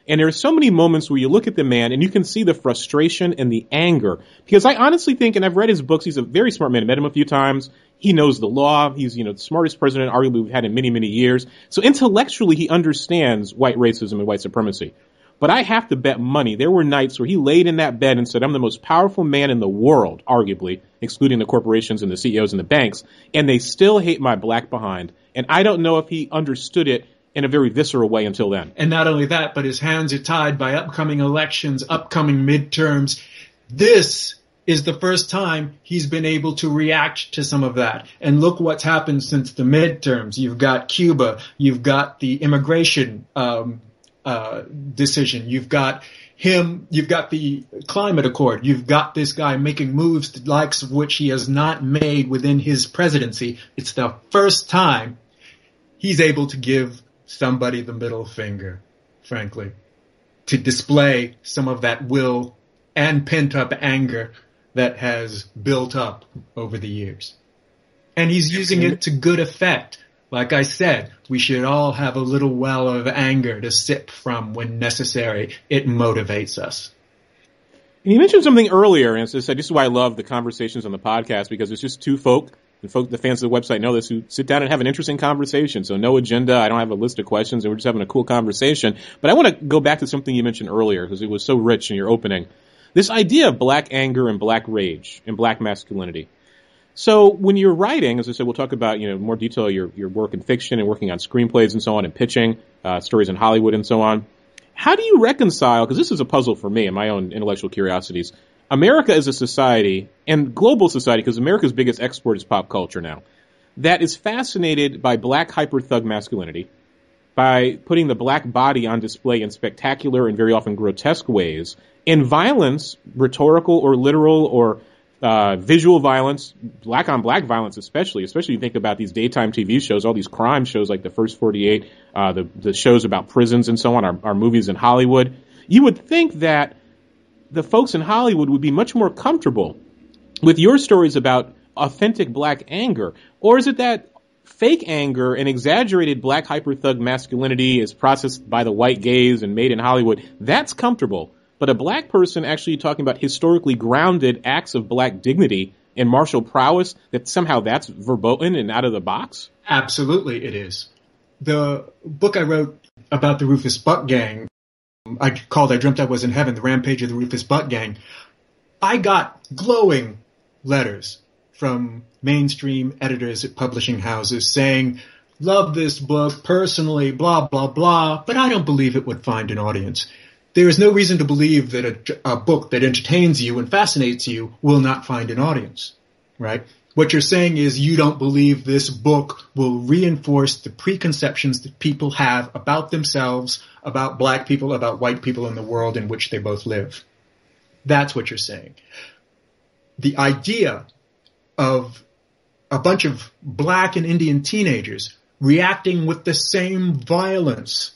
And there are so many moments where you look at the man and you can see the frustration and the anger. Because I honestly think, and I've read his books, he's a very smart man. I met him a few times. He knows the law. He's, the smartest president arguably we've had in many, many years. So intellectually, he understands white racism and white supremacy. But I have to bet money. There were nights where he laid in that bed and said, I'm the most powerful man in the world, arguably, excluding the corporations and the CEOs and the banks, and they still hate my black behind. And I don't know if he understood it in a very visceral way until then. And not only that, but his hands are tied by upcoming elections, upcoming midterms. This is the first time he's been able to react to some of that. And look what's happened since the midterms. You've got Cuba. You've got the immigration decision. You've got him. You've got the climate accord. You've got this guy making moves the likes of which he has not made within his presidency. It's the first time he's able to give somebody the middle finger, frankly, to display some of that will and pent-up anger that has built up over the years. And he's using it to good effect. Like I said, we should all have a little well of anger to sip from when necessary. It motivates us. And you mentioned something earlier, and this is why I love the conversations on the podcast, because it's just two folk. The fans of the website know this, who sit down and have an interesting conversation. So no agenda. I don't have a list of questions, and we're just having a cool conversation. But I want to go back to something you mentioned earlier, because it was so rich in your opening. This idea of black anger and black rage and black masculinity. So when you're writing, as I said, we'll talk about, more detail, your work in fiction and working on screenplays and so on, and pitching stories in Hollywood and so on. How do you reconcile, because this is a puzzle for me and my own intellectual curiosities, America as a society, and global society, because America's biggest export is pop culture now, that is fascinated by black hyper-thug masculinity, by putting the black body on display in spectacular and very often grotesque ways, and violence, rhetorical or literal or visual violence, black on black violence especially you think about these daytime TV shows, all these crime shows like The First 48, the shows about prisons and so on, our movies in Hollywood. You would think that the folks in Hollywood would be much more comfortable with your stories about authentic black anger. Or is it that fake anger and exaggerated black hyper-thug masculinity is processed by the white gaze and made in Hollywood? That's comfortable. But a black person actually talking about historically grounded acts of black dignity and martial prowess, that somehow that's verboten and out of the box? Absolutely it is. The book I wrote about the Rufus Buck gang, I Dreamt I Was in Heaven, the Rampage of the Rufus Buck gang, I got glowing letters from mainstream editors at publishing houses saying, love this book personally, blah, blah, blah, but I don't believe it would find an audience. There is no reason to believe that a book that entertains you and fascinates you will not find an audience, right? What you're saying is you don't believe this book will reinforce the preconceptions that people have about themselves, about black people, about white people in the world in which they both live. That's what you're saying. The idea of a bunch of black and Indian teenagers reacting with the same violence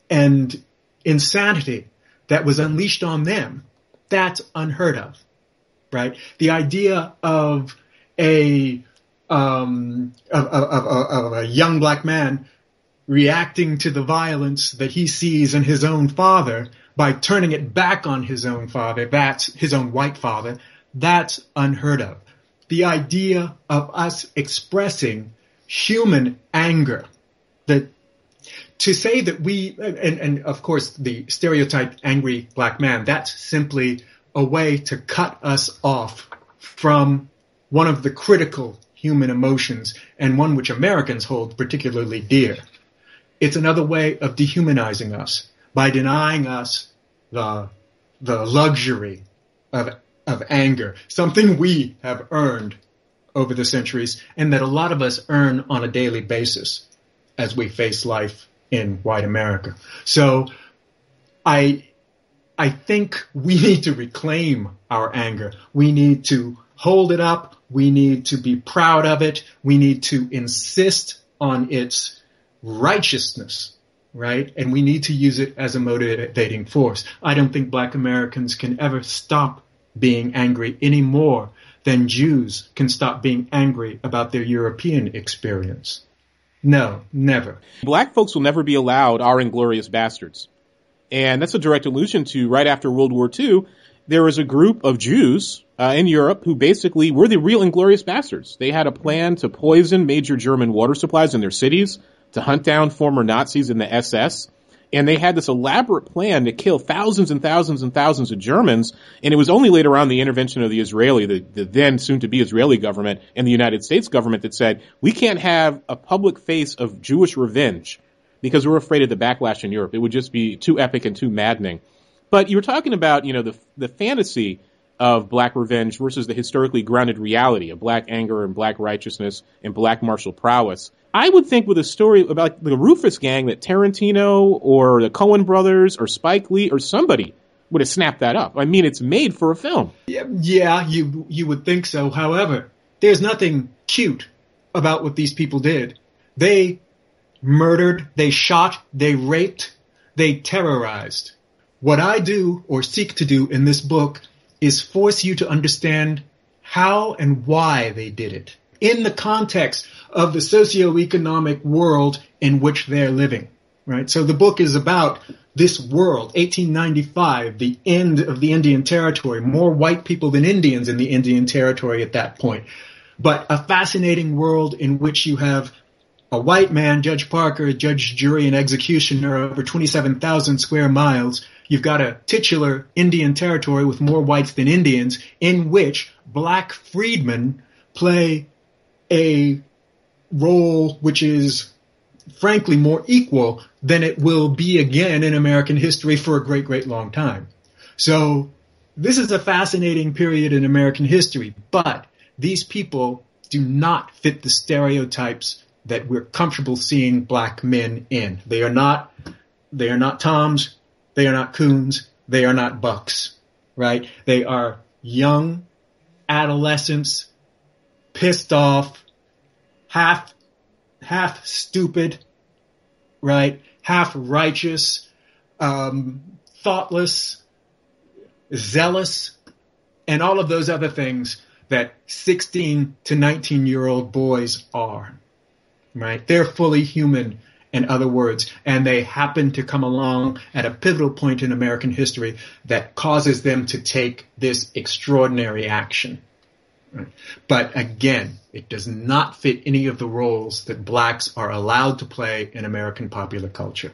and insanity that was unleashed on them, that's unheard of, right? The idea of a young black man reacting to the violence that he sees in his own father by turning it back on his own father, that's his own white father, that's unheard of. The idea of us expressing human anger, that to say that we, and of course the stereotyped angry black man, that's simply a way to cut us off from one of the critical human emotions and one which Americans hold particularly dear. It's another way of dehumanizing us by denying us the luxury of anger, something we have earned over the centuries and that a lot of us earn on a daily basis as we face life in white America. So I think we need to reclaim our anger. We need to hold it up. We need to be proud of it. We need to insist on its righteousness, right? And we need to use it as a motivating force. I don't think Black Americans can ever stop being angry any more than Jews can stop being angry about their European experience. No, never. Black folks will never be allowed our inglorious bastards. And that's a direct allusion to right after World War II, there was a group of Jews in Europe who basically were the real inglorious bastards. They had a plan to poison major German water supplies in their cities, to hunt down former Nazis in the SS. And they had this elaborate plan to kill thousands and thousands and thousands of Germans. And it was only later on the intervention of the the then soon-to-be Israeli government and the United States government that said, we can't have a public face of Jewish revenge because we're afraid of the backlash in Europe. It would just be too epic and too maddening. But you were talking about, the fantasy of Black revenge versus the historically grounded reality of Black anger and Black righteousness and Black martial prowess. I would think with a story about the Rufus gang that Tarantino or the Coen brothers or Spike Lee or somebody would have snapped that up. I mean, it's made for a film. Yeah, you would think so. However, there's nothing cute about what these people did. They murdered, they shot, they raped, they terrorized. What I do or seek to do in this book is force you to understand how and why they did it in the context of the socioeconomic world in which they're living, right? So the book is about this world, 1895, the end of the Indian Territory, more white people than Indians in the Indian Territory at that point, but a fascinating world in which you have a white man, Judge Parker, judge, jury, and executioner over 27,000 square miles. You've got a titular Indian territory with more whites than Indians in which Black freedmen play a role which is frankly more equal than it will be again in American history for a great, great long time. So this is a fascinating period in American history, but these people do not fit the stereotypes that we're comfortable seeing Black men in. They are not Toms, they are not Coons, they are not Bucks, right? They are young adolescents, pissed off, half stupid, right? Half righteous, thoughtless, zealous, and all of those other things that 16 to 19-year-old boys are, right? They're fully human, in other words, and they happen to come along at a pivotal point in American history that causes them to take this extraordinary action. Right? But again, it does not fit any of the roles that Blacks are allowed to play in American popular culture.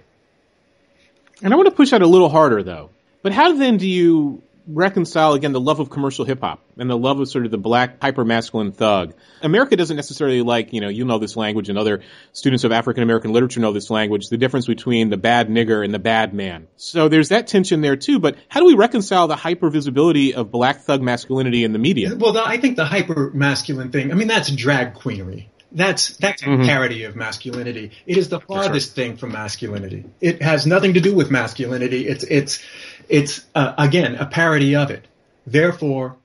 And I want to push that a little harder, though. But how then do you reconcile, again, the love of commercial hip-hop and the love of sort of the Black hyper-masculine thug? America doesn't necessarily like, you know this language, and other students of African-American literature know this language, the difference between the bad nigger and the bad man. So there's that tension there, too. But how do we reconcile the hyper-visibility of Black thug masculinity in the media? Well, I think the hyper-masculine thing, I mean, that's drag queenery. That's a parody of masculinity. It is the farthest thing from masculinity. It has nothing to do with masculinity. It's again, a parody of it. Therefore,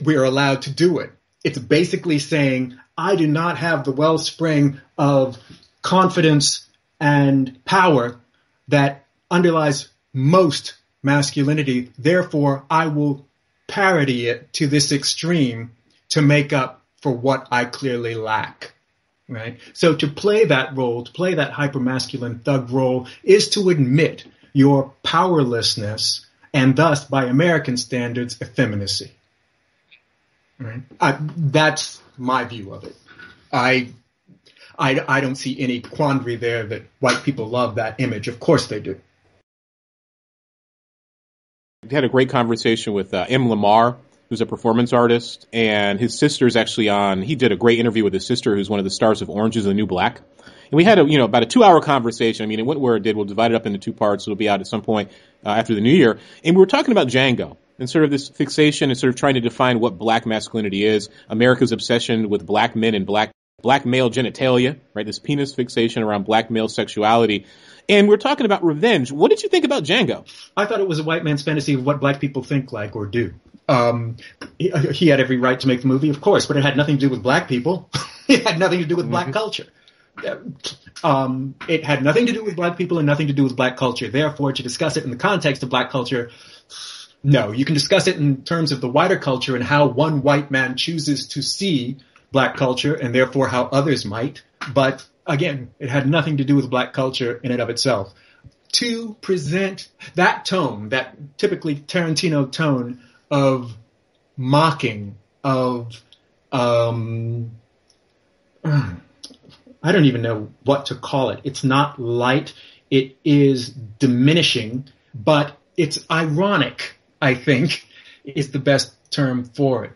we're allowed to do it. It's basically saying, I do not have the wellspring of confidence and power that underlies most masculinity. Therefore, I will parody it to this extreme to make up for what I clearly lack. Right? So to play that role, to play that hypermasculine thug role, is to admit your powerlessness and thus, by American standards, effeminacy. Right? That's my view of it. I don't see any quandary there that white people love that image. Of course they do. We had a great conversation with M. Lamar who's a performance artist, and his sister's actually on. He did a great interview with his sister, who's one of the stars of Orange is the New Black. And we had about a 2-hour conversation. I mean, it went where it did. We'll divide it up into 2 parts. It'll be out at some point after the new year. And we were talking about Django and sort of this fixation and sort of trying to define what black masculinity is, America's obsession with black men and black male genitalia, right? This penis fixation around black male sexuality. And we're talking about revenge. What did you think about Django? I thought it was a white man's fantasy of what black people think like or do. He had every right to make the movie, of course, but it had nothing to do with black people. It had nothing to do with black culture. It had nothing to do with black people and nothing to do with black culture. Therefore, to discuss it in the context of black culture, no. You can discuss it in terms of the wider culture and how one white man chooses to see black culture and therefore how others might. But again, it had nothing to do with black culture in and of itself. To present that tone, that typically Tarantino tone of mocking, of I don't even know what to call it. It's not light. It is diminishing, but it's ironic, I think, is the best term for it.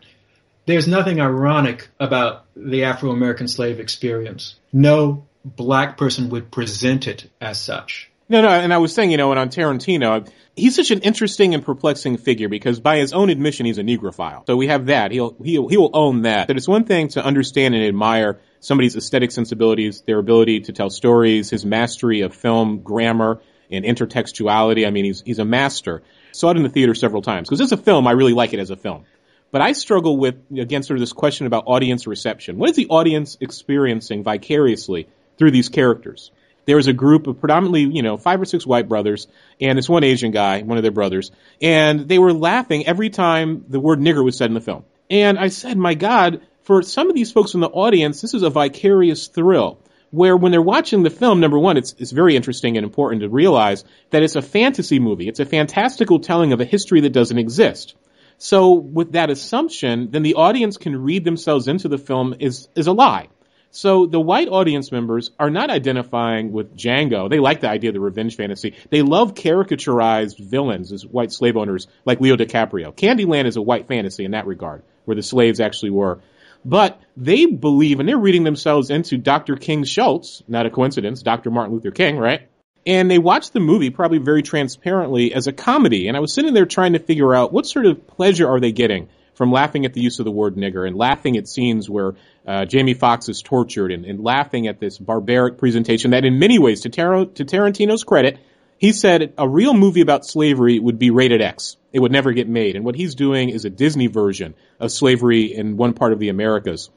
There's nothing ironic about the Afro-American slave experience. No black person would present it as such. No, and I was saying, and on Tarantino, he's such an interesting and perplexing figure because by his own admission, he's a Negrophile. So we have that. He will own that. But it's one thing to understand and admire somebody's aesthetic sensibilities, their ability to tell stories, his mastery of film, grammar, and intertextuality. I mean, he's a master. Saw it in the theater several times. Because as a film, I really like it as a film. But I struggle with, again, sort of this question about audience reception. What is the audience experiencing vicariously through these characters? There was a group of predominantly, 5 or 6 white brothers and this one Asian guy, one of their brothers, and they were laughing every time the word nigger was said in the film. And I said, my God, for some of these folks in the audience, this is a vicarious thrill where when they're watching the film, number one, it's very interesting and important to realize that it's a fantasy movie. It's a fantastical telling of a history that doesn't exist. So with that assumption, then the audience can read themselves into the film is a lie. So the white audience members are not identifying with Django. They like the idea of the revenge fantasy. They love caricaturized villains as white slave owners like Leo DiCaprio. Candyland is a white fantasy in that regard, where the slaves actually were. But they believe, and they're reading themselves into Dr. King Schultz, not a coincidence, Dr. Martin Luther King, right? And they watch the movie probably very transparently as a comedy. And I was sitting there trying to figure out what sort of pleasure are they getting from laughing at the use of the word nigger and laughing at scenes where Jamie Foxx is tortured and laughing at this barbaric presentation that in many ways, to Tarantino's credit, he said a real movie about slavery would be rated X. It would never get made. And what he's doing is a Disney version of slavery in one part of the Americas.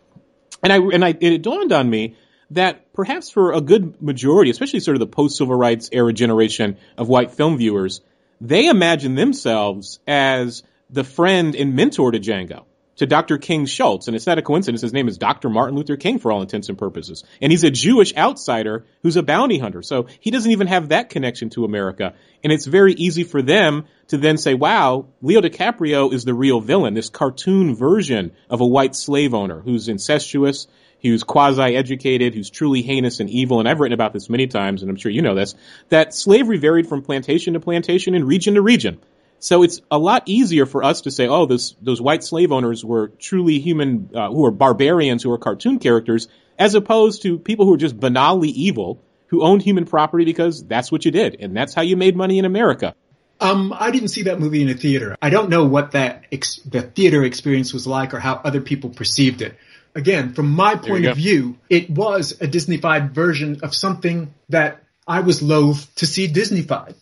And it dawned on me that perhaps for a good majority, especially sort of the post-civil rights era generation of white film viewers, they imagine themselves as the friend and mentor to Django, to Dr. King Schultz. And it's not a coincidence. His name is Dr. Martin Luther King for all intents and purposes. And he's a Jewish outsider who's a bounty hunter. So he doesn't even have that connection to America. And it's very easy for them to then say, wow, Leo DiCaprio is the real villain, this cartoon version of a white slave owner who's incestuous, who's quasi-educated, who's truly heinous and evil. And I've written about this many times, and I'm sure you know this, that slavery varied from plantation to plantation and region to region. So it's a lot easier for us to say, oh, those white slave owners were truly human, who are barbarians, who are cartoon characters, as opposed to people who are just banally evil, who owned human property because that's what you did, and that's how you made money in America. I didn't see that movie in a theater. I don't know what the theater experience was like or how other people perceived it. Again, from my point of view, it was a Disney-fied version of something that I was loath to see Disney-fied.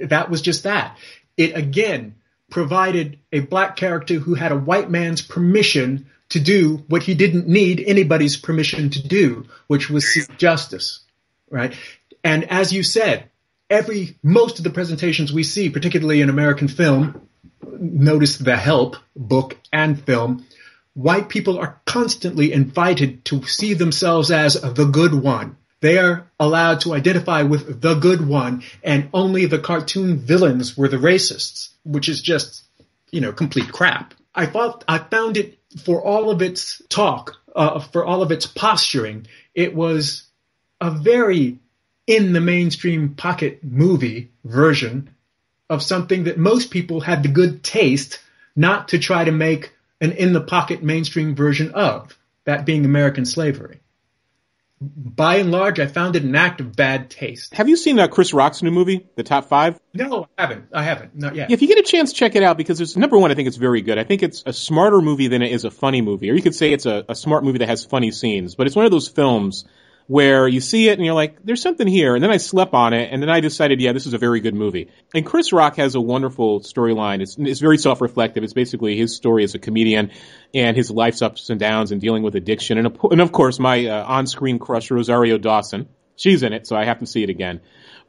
That was just that. It, again, provided a black character who had a white man's permission to do what he didn't need anybody's permission to do, which was seek justice, right? And as you said, most of the presentations we see, particularly in American film, notice The Help book and film, white people are constantly invited to see themselves as the good one. They are allowed to identify with the good one, and only the cartoon villains were the racists, which is just, complete crap. I found it, for all of its talk, for all of its posturing, it was a very in the mainstream pocket movie version of something that most people had the good taste not to try to make an in-the-pocket mainstream version of, that being American slavery. By and large, I found it an act of bad taste. Have you seen Chris Rock's new movie, The Top Five? No, I haven't. Not yet. Yeah, if you get a chance, check it out, because number one, I think it's very good. I think it's a smarter movie than it is a funny movie. Or you could say it's a smart movie that has funny scenes. But it's one of those films where you see it and you're like, there's something here. And then I slept on it, and then I decided, yeah, this is a very good movie. And Chris Rock has a wonderful storyline. It's very self-reflective. It's basically his story as a comedian and his life's ups and downs and dealing with addiction. And of course, my on-screen crush, Rosario Dawson. She's in it, so I have to see it again.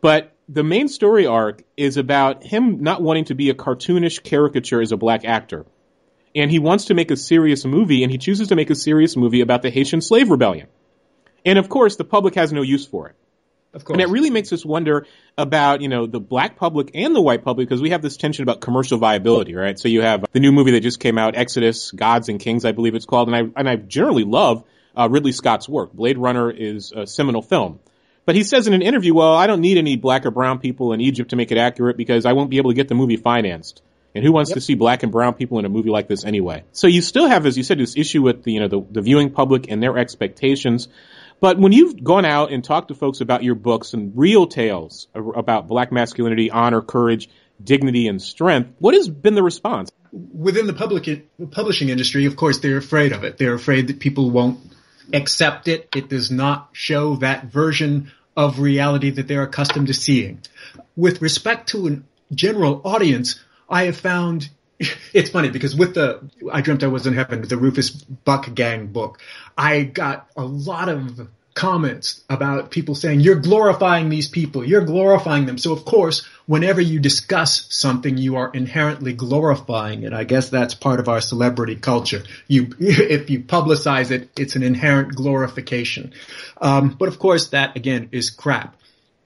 But the main story arc is about him not wanting to be a cartoonish caricature as a black actor. And he wants to make a serious movie, and he chooses to make a serious movie about the Haitian slave rebellion. And of course, the public has no use for it. Of course. And it really makes us wonder about, the black public and the white public, because we have this tension about commercial viability, right? So you have the new movie that just came out, Exodus, Gods and Kings, I believe it's called. And I generally love Ridley Scott's work. Blade Runner is a seminal film. But he says in an interview, well, I don't need any black or brown people in Egypt to make it accurate because I won't be able to get the movie financed. And who wants to see black and brown people in a movie like this anyway? So you still have, as you said, this issue with the viewing public and their expectations. But when you've gone out and talked to folks about your books and real tales about black masculinity, honor, courage, dignity, and strength, what has been the response? Within the publishing industry, of course, they're afraid of it. They're afraid that people won't accept it. It does not show that version of reality that they're accustomed to seeing. With respect to a general audience, I have found it's funny because with I Dreamt I Was in Heaven, the Rufus Buck Gang book, I got a lot of comments about people saying, you're glorifying these people, you're glorifying them. So of course, whenever you discuss something, you are inherently glorifying it. I guess that's part of our celebrity culture. If you publicize it, it's an inherent glorification. But of course, that again is crap.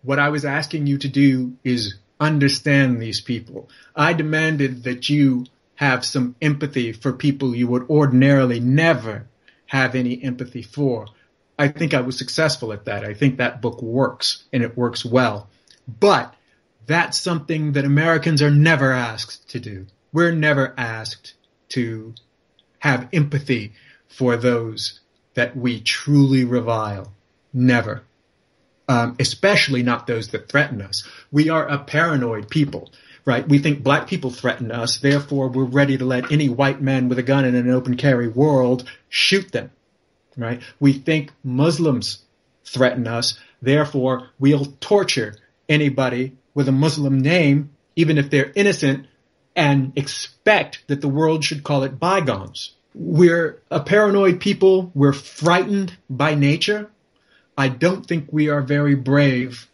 What I was asking you to do is understand these people. I demanded that you have some empathy for people you would ordinarily never have any empathy for. I think I was successful at that. I think that book works, and it works well. But that's something that Americans are never asked to do. We're never asked to have empathy for those that we truly revile. Never. Especially not those that threaten us. We are a paranoid people, right? We think black people threaten us, therefore we're ready to let any white man with a gun in an open carry world shoot them, right? We think Muslims threaten us, therefore we'll torture anybody with a Muslim name, even if they're innocent, and expect that the world should call it bygones. We're a paranoid people. We're frightened by nature. I don't think we are very brave.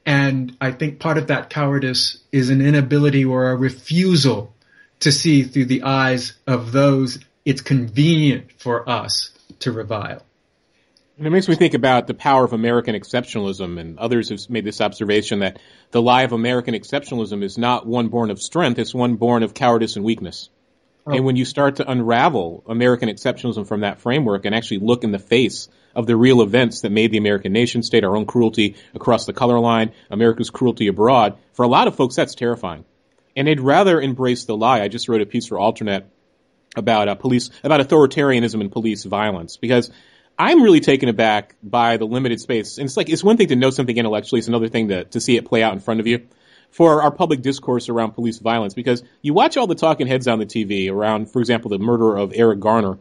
And I think part of that cowardice is an inability or a refusal to see through the eyes of those it's convenient for us to revile. And it makes me think about the power of American exceptionalism, and others have made this observation that the lie of American exceptionalism is not one born of strength, it's one born of cowardice and weakness. Oh. And when you start to unravel American exceptionalism from that framework and actually look in the face of the real events that made the American nation state, our own cruelty across the color line, America's cruelty abroad, for a lot of folks that's terrifying. And they'd rather embrace the lie. I just wrote a piece for Alternate about about authoritarianism and police violence, because I'm really taken aback by the limited space. And it's one thing to know something intellectually, it's another thing to see it play out in front of you. For our public discourse around police violence, because you watch all the talking heads on the TV around, for example, the murder of Eric Garner,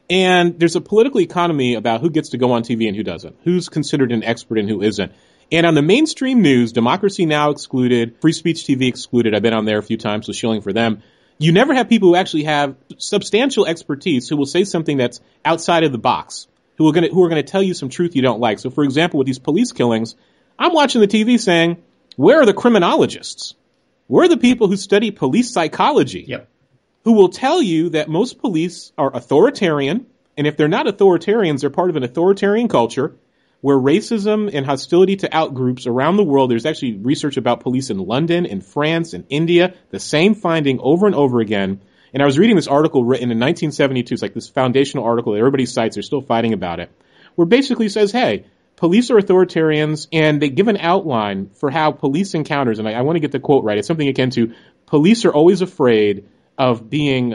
and there's a political economy about who gets to go on TV and who doesn't, who's considered an expert and who isn't. And on the mainstream news, Democracy Now! Excluded, Free Speech TV excluded, I've been on there a few times, so shilling for them, you never have people who actually have substantial expertise who will say something that's outside of the box, who are going to tell you some truth you don't like. So, for example, with these police killings, I'm watching the TV saying, where are the criminologists? Where are the people who study police psychology? Yep. Who will tell you that most police are authoritarian, and if they're not authoritarians, they're part of an authoritarian culture where racism and hostility to outgroups around the world, there's actually research about police in London, in France, in India, the same finding over and over again. And I was reading this article written in 1972, it's like this foundational article that everybody cites, they're still fighting about it, where it basically says, hey, police are authoritarians, and they give an outline for how police encounters, and I want to get the quote right, it's something akin to, police are always afraid of being,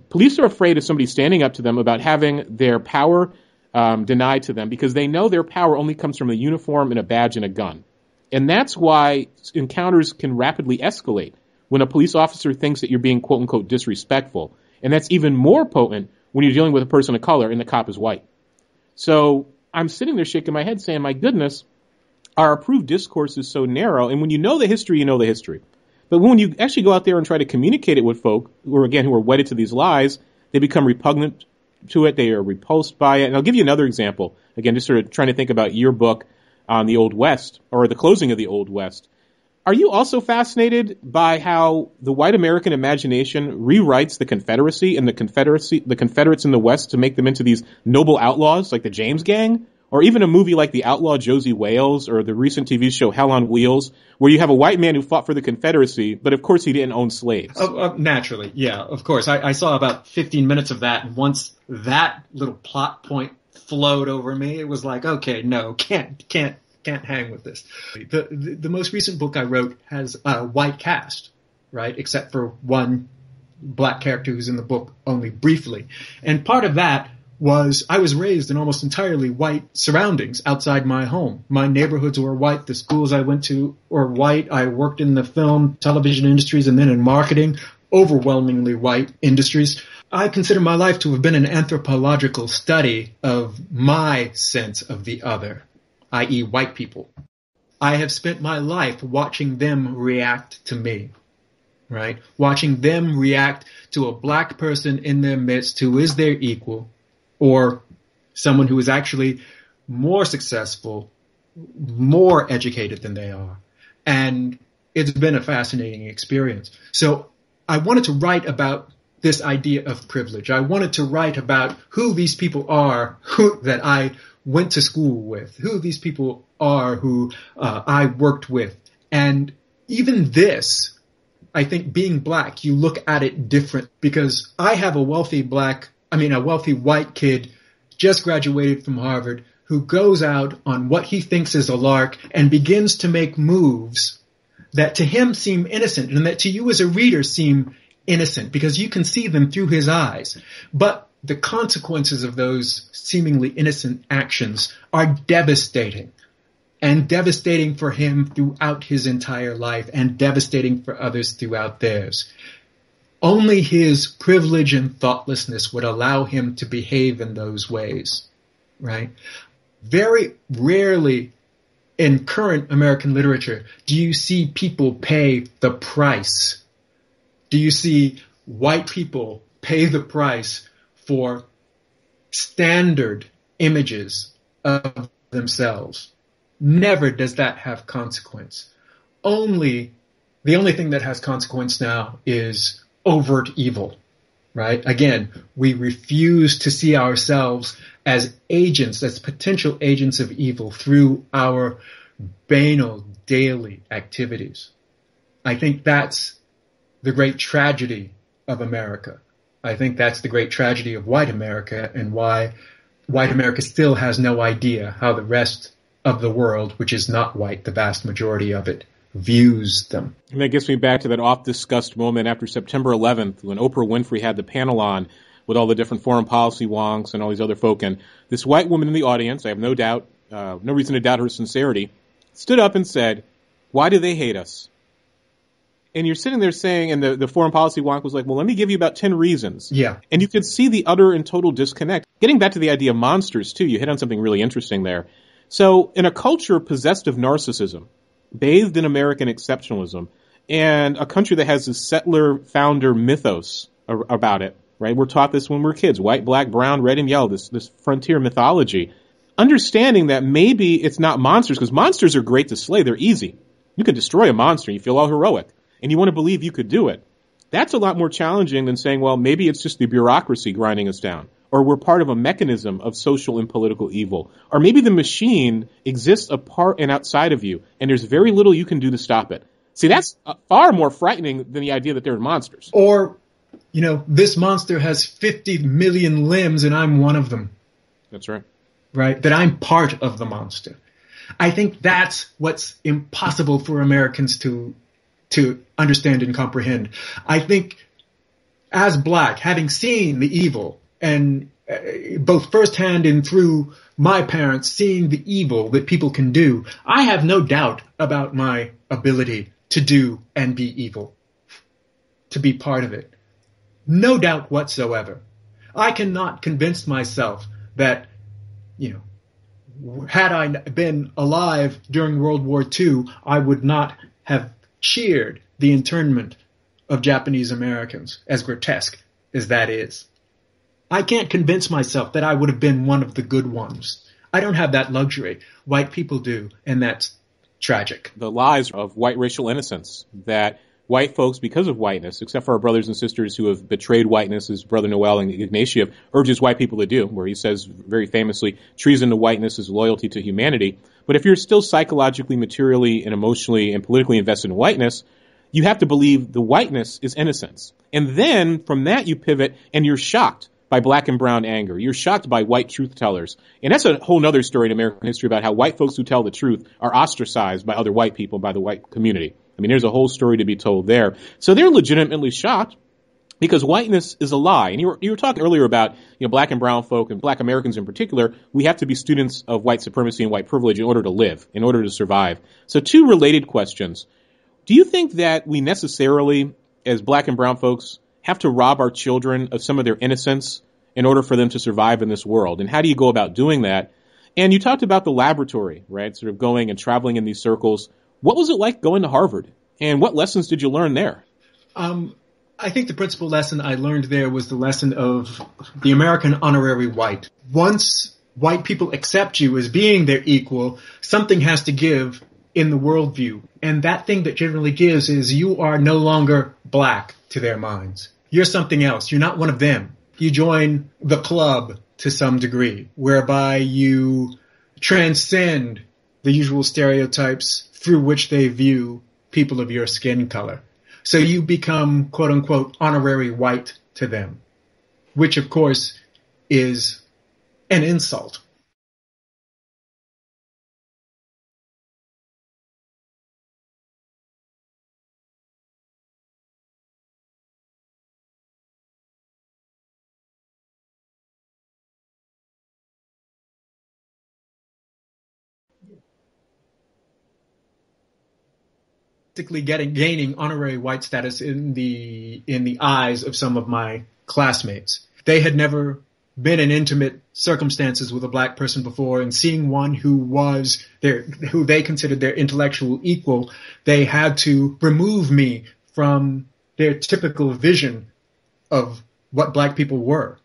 police are afraid of somebody standing up to them about having their power denied to them because they know their power only comes from a uniform and a badge and a gun. And that's why encounters can rapidly escalate when a police officer thinks that you're being quote unquote disrespectful. And that's even more potent when you're dealing with a person of color and the cop is white. So I'm sitting there shaking my head saying, my goodness, our approved discourse is so narrow. And when you know the history, you know the history. But when you actually go out there and try to communicate it with folk who are wedded to these lies, they become repugnant to it. They are repulsed by it. And I'll give you another example. Again, just sort of trying to think about your book on the Old West or the closing of the Old West. Are you also fascinated by how the white American imagination rewrites the Confederacy and the Confederates in the West to make them into these noble outlaws like the James Gang? Or even a movie like The Outlaw Josie Wales or the recent TV show Hell on Wheels, where you have a white man who fought for the Confederacy, but of course he didn't own slaves. Naturally, yeah, of course. I saw about 15 minutes of that, and once that little plot point flowed over me, it was like, okay, no, can't hang with this. The most recent book I wrote has a white cast, right, except for one black character who's in the book only briefly. And part of that was I was raised in almost entirely white surroundings outside my home. My neighborhoods were white. The schools I went to were white. I worked in the film, television industries, and then in marketing, overwhelmingly white industries. I consider my life to have been an anthropological study of my sense of the other, i.e. white people. I have spent my life watching them react to me, right? Watching them react to a black person in their midst who is their equal, or someone who is actually more successful, more educated than they are. And it's been a fascinating experience. So I wanted to write about this idea of privilege. I wanted to write about who these people are that I went to school with, who these people are who I worked with. And even this, I think being black, you look at it different because I have a wealthy white kid just graduated from Harvard who goes out on what he thinks is a lark and begins to make moves that to him seem innocent and that to you as a reader seem innocent because you can see them through his eyes. But the consequences of those seemingly innocent actions are devastating, and devastating for him throughout his entire life and devastating for others throughout theirs. Only his privilege and thoughtlessness would allow him to behave in those ways, right? Very rarely in current American literature do you see people pay the price. Do you see white people pay the price for standard images of themselves? Never does that have consequence. The only thing that has consequence now is overt evil, right? Again, we refuse to see ourselves as agents, as potential agents of evil through our banal daily activities. I think that's the great tragedy of America. I think that's the great tragedy of white America and why white America still has no idea how the rest of the world, which is not white, the vast majority of it, views them. And that gets me back to that oft-discussed moment after September 11th when Oprah Winfrey had the panel on with all the different foreign policy wonks and all these other folk. And this white woman in the audience, I have no doubt, no reason to doubt her sincerity, stood up and said, "Why do they hate us?" And you're sitting there saying, and the foreign policy wonk was like, well, let me give you about 10 reasons. Yeah. And you could see the utter and total disconnect. Getting back to the idea of monsters, too, you hit on something really interesting there. So in a culture possessed of narcissism, bathed in American exceptionalism, and a country that has this settler-founder mythos about it, right? We're taught this when we're kids, white, black, brown, red, and yellow, this frontier mythology. Understanding that maybe it's not monsters, because monsters are great to slay. They're easy. You can destroy a monster and you feel all heroic, and you want to believe you could do it. That's a lot more challenging than saying, well, maybe it's just the bureaucracy grinding us down, or we're part of a mechanism of social and political evil, or maybe the machine exists apart and outside of you, and there's very little you can do to stop it. See, that's far more frightening than the idea that they're monsters. Or, this monster has 50 million limbs and I'm one of them. That's right. Right? That I'm part of the monster. I think that's what's impossible for Americans to understand and comprehend. I think as black, having seen the evil, and both firsthand and through my parents seeing the evil that people can do, I have no doubt about my ability to do and be evil, to be part of it. No doubt whatsoever. I cannot convince myself that, had I been alive during World War II, I would not have cheered the internment of Japanese Americans, as grotesque as that is. I can't convince myself that I would have been one of the good ones. I don't have that luxury. White people do, and that's tragic. The lies of white racial innocence that white folks, because of whiteness, except for our brothers and sisters who have betrayed whiteness, as Brother Noel and Ignatieff urges white people to do, where he says very famously, treason to whiteness is loyalty to humanity. But if you're still psychologically, materially, and emotionally and politically invested in whiteness, you have to believe the whiteness is innocence. And then from that you pivot and you're shocked by black and brown anger. You're shocked by white truth tellers. And that's a whole other story in American history about how white folks who tell the truth are ostracized by other white people, by the white community. I mean, there's a whole story to be told there. So they're legitimately shocked because whiteness is a lie. And you were talking earlier about, black and brown folk and black Americans in particular. We have to be students of white supremacy and white privilege in order to live, in order to survive. So two related questions. Do you think that we necessarily, as black and brown folks, have to rob our children of some of their innocence in order for them to survive in this world? And how do you go about doing that? And you talked about the laboratory, right? Sort of going and traveling in these circles. What was it like going to Harvard? And what lessons did you learn there? I think the principal lesson I learned there was the lesson of the American honorary white. Once white people accept you as being their equal, something has to give in the worldview. And that thing that generally gives is you are no longer black to their minds. You're something else. You're not one of them. You join the club to some degree, whereby you transcend the usual stereotypes through which they view people of your skin color. So you become, quote unquote, honorary white to them, which of course is an insult. Gaining honorary white status in the eyes of some of my classmates. They had never been in intimate circumstances with a black person before, and seeing one who they considered their intellectual equal, they had to remove me from their typical vision of what black people were,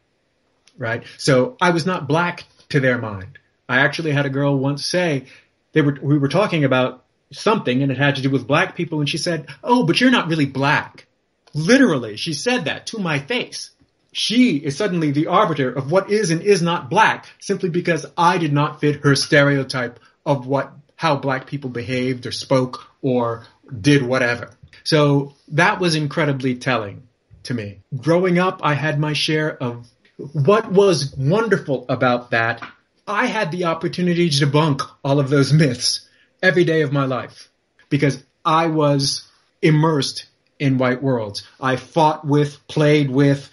right? So I was not black to their mind. I actually had a girl once say, we were talking about something and it had to do with black people, and she said, "Oh, but you're not really black." Literally, she said that to my face. She is suddenly the arbiter of what is and is not black, simply because I did not fit her stereotype of how black people behaved or spoke or did whatever. So that was incredibly telling to me. Growing up, I had my share of what was wonderful about that. I had the opportunity to debunk all of those myths every day of my life, because I was immersed in white worlds. I fought with, played with,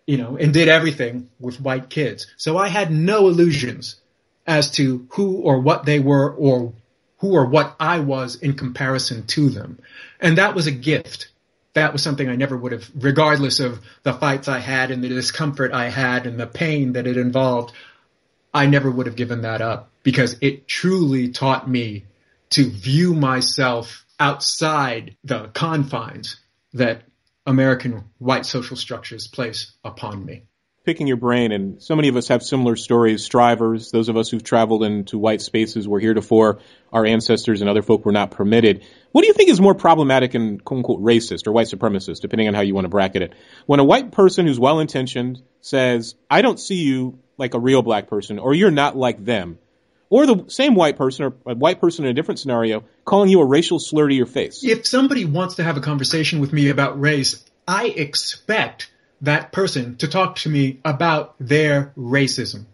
and did everything with white kids. So I had no illusions as to who or what they were or who or what I was in comparison to them. And that was a gift. That was something I never would have, regardless of the fights I had and the discomfort I had and the pain that it involved, I never would have given that up, because it truly taught me to view myself outside the confines that American white social structures place upon me. Picking your brain, and so many of us have similar stories, strivers, those of us who've traveled into white spaces where heretofore our ancestors and other folk were not permitted. What do you think is more problematic and quote-unquote racist or white supremacist, depending on how you want to bracket it? When a white person who's well-intentioned says, "I don't see you like a real black person," or "You're not like them," or the same white person or a white person in a different scenario calling you a racial slur to your face. If somebody wants to have a conversation with me about race, I expect that person to talk to me about their racism.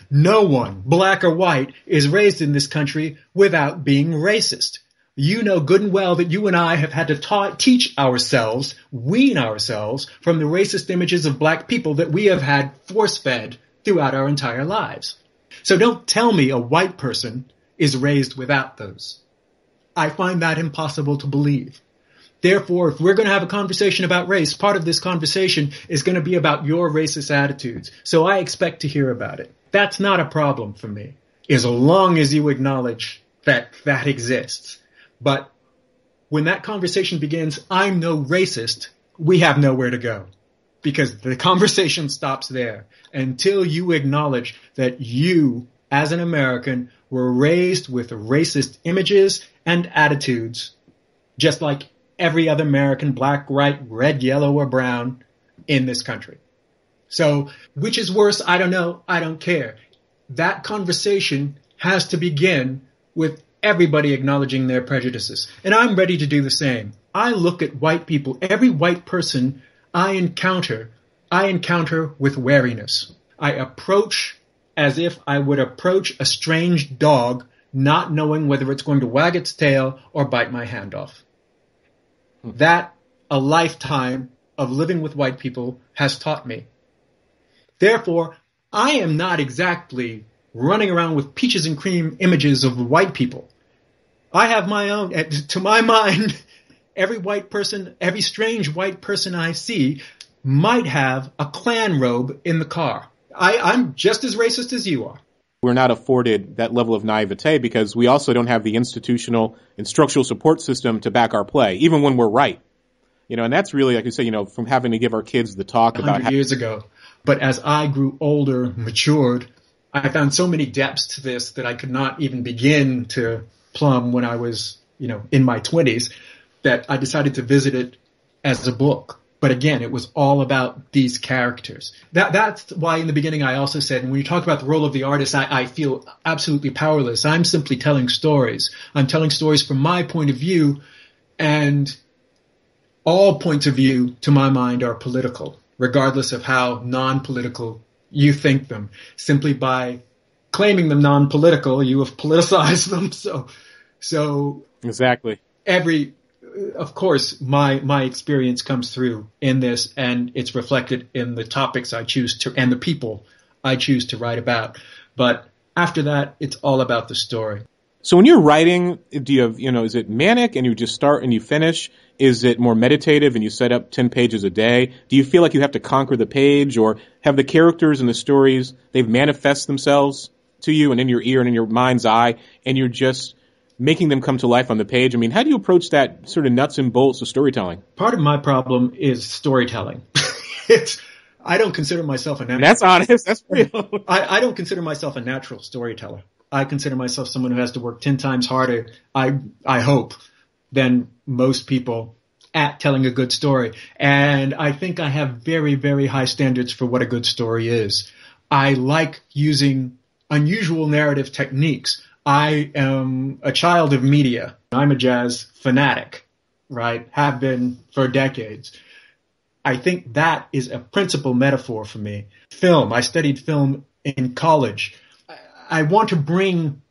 No one, black or white, is raised in this country without being racist. You know good and well that you and I have had to teach ourselves, wean ourselves from the racist images of black people that we have had force-fed throughout our entire lives. So don't tell me a white person is raised without those. I find that impossible to believe. Therefore, if we're going to have a conversation about race, part of this conversation is going to be about your racist attitudes. So I expect to hear about it. That's not a problem for me, as long as you acknowledge that that exists. But when that conversation begins, I'm no racist, we have nowhere to go. Because the conversation stops there until you acknowledge that you, as an American, were raised with racist images and attitudes, just like every other American, black, white, red, yellow, or brown in this country. So, which is worse? I don't know. I don't care. That conversation has to begin with everybody acknowledging their prejudices. And I'm ready to do the same. I look at white people, every white person I encounter with wariness. I approach as if I would approach a strange dog, not knowing whether it's going to wag its tail or bite my hand off. That a lifetime of living with white people has taught me. Therefore, I am not exactly running around with peaches and cream images of white people. I have my own. To my mind, every white person, every strange white person I see might have a Klan robe in the car. I'm just as racist as you are. We're not afforded that level of naivete because we also don't have the institutional and structural support system to back our play, even when we're right. And that's really, like you say, from having to give our kids the talk about 100 years ago. But as I grew older, matured, I found so many depths to this that I could not even begin to plumb when I was, in my 20s, that I decided to visit it as a book. But again, it was all about these characters. That's why in the beginning I also said, when you talk about the role of the artist, I feel absolutely powerless. I'm simply telling stories. I'm telling stories from my point of view, and all points of view, to my mind, are political, regardless of how non-political you think them. Simply by claiming them non-political, you have politicized them. So exactly. Of course, my experience comes through in this, and it's reflected in the topics I choose to, and the people I choose to write about. But after that, it's all about the story. So when you're writing, do you have, is it manic and you just start and you finish? Is it more meditative and you set up 10 pages a day? Do you feel like you have to conquer the page, or have the characters and the stories, they've manifest themselves to you and in your ear and in your mind's eye, and you're just making them come to life on the page? I mean, how do you approach that sort of nuts and bolts of storytelling? Part of my problem is storytelling. I don't consider myself a natural. That's honest. That's real. I don't consider myself a natural storyteller. I consider myself someone who has to work 10 times harder, I hope, than most people at telling a good story. And I think I have very, very high standards for what a good story is. I like using unusual narrative techniques. I am a child of media. I'm a jazz fanatic, right? Have been for decades. I think that is a principal metaphor for me. Film. I studied film in college. I want to bring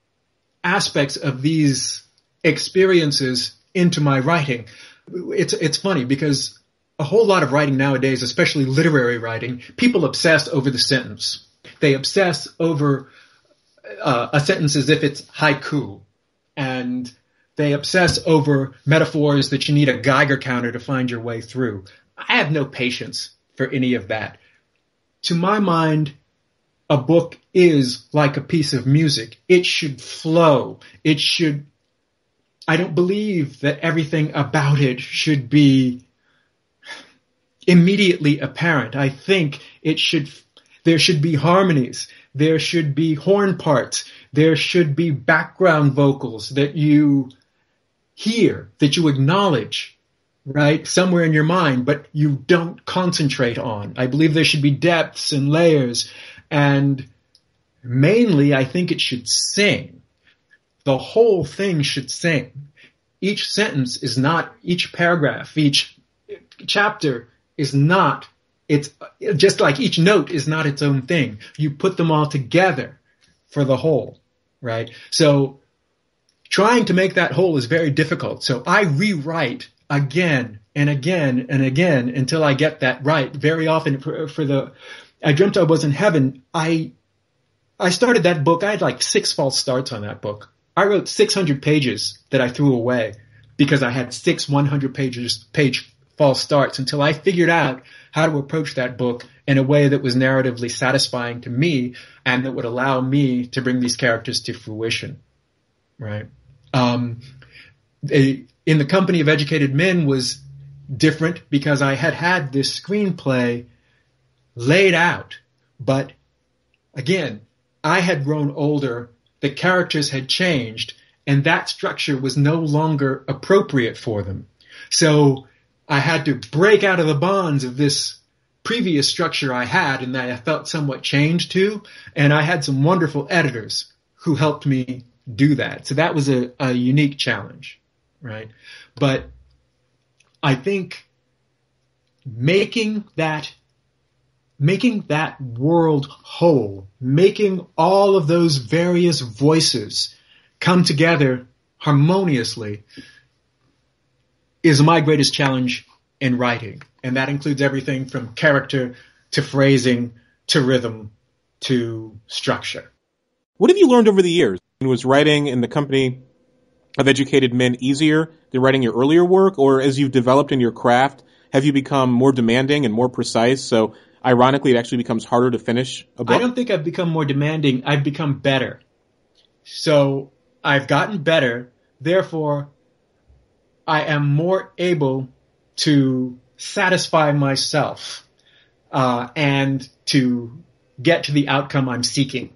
aspects of these experiences into my writing. It's funny because a whole lot of writing nowadays, especially literary writing, people obsess over the sentence. They obsess over a sentence as if it's haiku, and they obsess over metaphors that you need a Geiger counter to find your way through. I have no patience for any of that. To my mind, a book is like a piece of music. It should flow. I don't believe that everything about it should be immediately apparent. I think there should be harmonies. There should be horn parts. There should be background vocals that you hear, that you acknowledge, right, somewhere in your mind, but you don't concentrate on. I believe there should be depths and layers, and mainly I think it should sing. The whole thing should sing. Each sentence is not, each paragraph, each chapter is not, it's just like each note is not its own thing. You put them all together for the whole, right? So trying to make that whole is very difficult. So I rewrite again and again and again until I get that right. Very often I Dreamt I Was in Heaven, I started that book. I had like 6 false starts on that book. I wrote 600 pages that I threw away because I had 6 100-page false starts until I figured out how to approach that book in a way that was narratively satisfying to me and that would allow me to bring these characters to fruition. Right. In the Company of Educated Men was different because I had this screenplay laid out, but again, I had grown older, the characters had changed, and that structure was no longer appropriate for them. So I had to break out of the bonds of this previous structure I had and that I felt somewhat chained to, and I had some wonderful editors who helped me do that. So that was a unique challenge, right? But I think making that world whole, making all of those various voices come together harmoniously is my greatest challenge in writing. And that includes everything from character to phrasing to rhythm to structure. What have you learned over the years? Was writing in the Company of Educated Men easier than writing your earlier work? Or as you've developed in your craft, have you become more demanding and more precise? So ironically, it actually becomes harder to finish a book? I don't think I've become more demanding. I've become better. So I've gotten better. Therefore, I am more able to satisfy myself and to get to the outcome I'm seeking.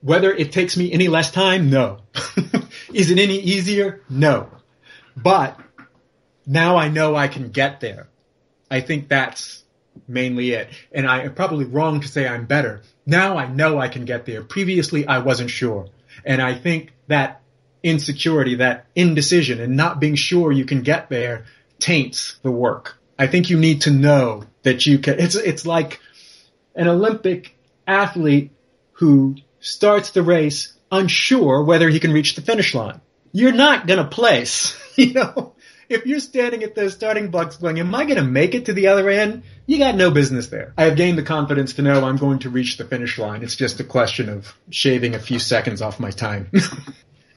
Whether it takes me any less time? No. Is it any easier? No. But now I know I can get there. I think that's mainly it. And I am probably wrong to say I'm better. Now I know I can get there. Previously, I wasn't sure. And I think that insecurity, that indecision, and not being sure you can get there taints the work. I think you need to know that you can. It's like an Olympic athlete who starts the race unsure whether he can reach the finish line. You're not going to place, If you're standing at those starting blocks going, am I going to make it to the other end? You got no business there. I have gained the confidence to know I'm going to reach the finish line. It's just a question of shaving a few seconds off my time.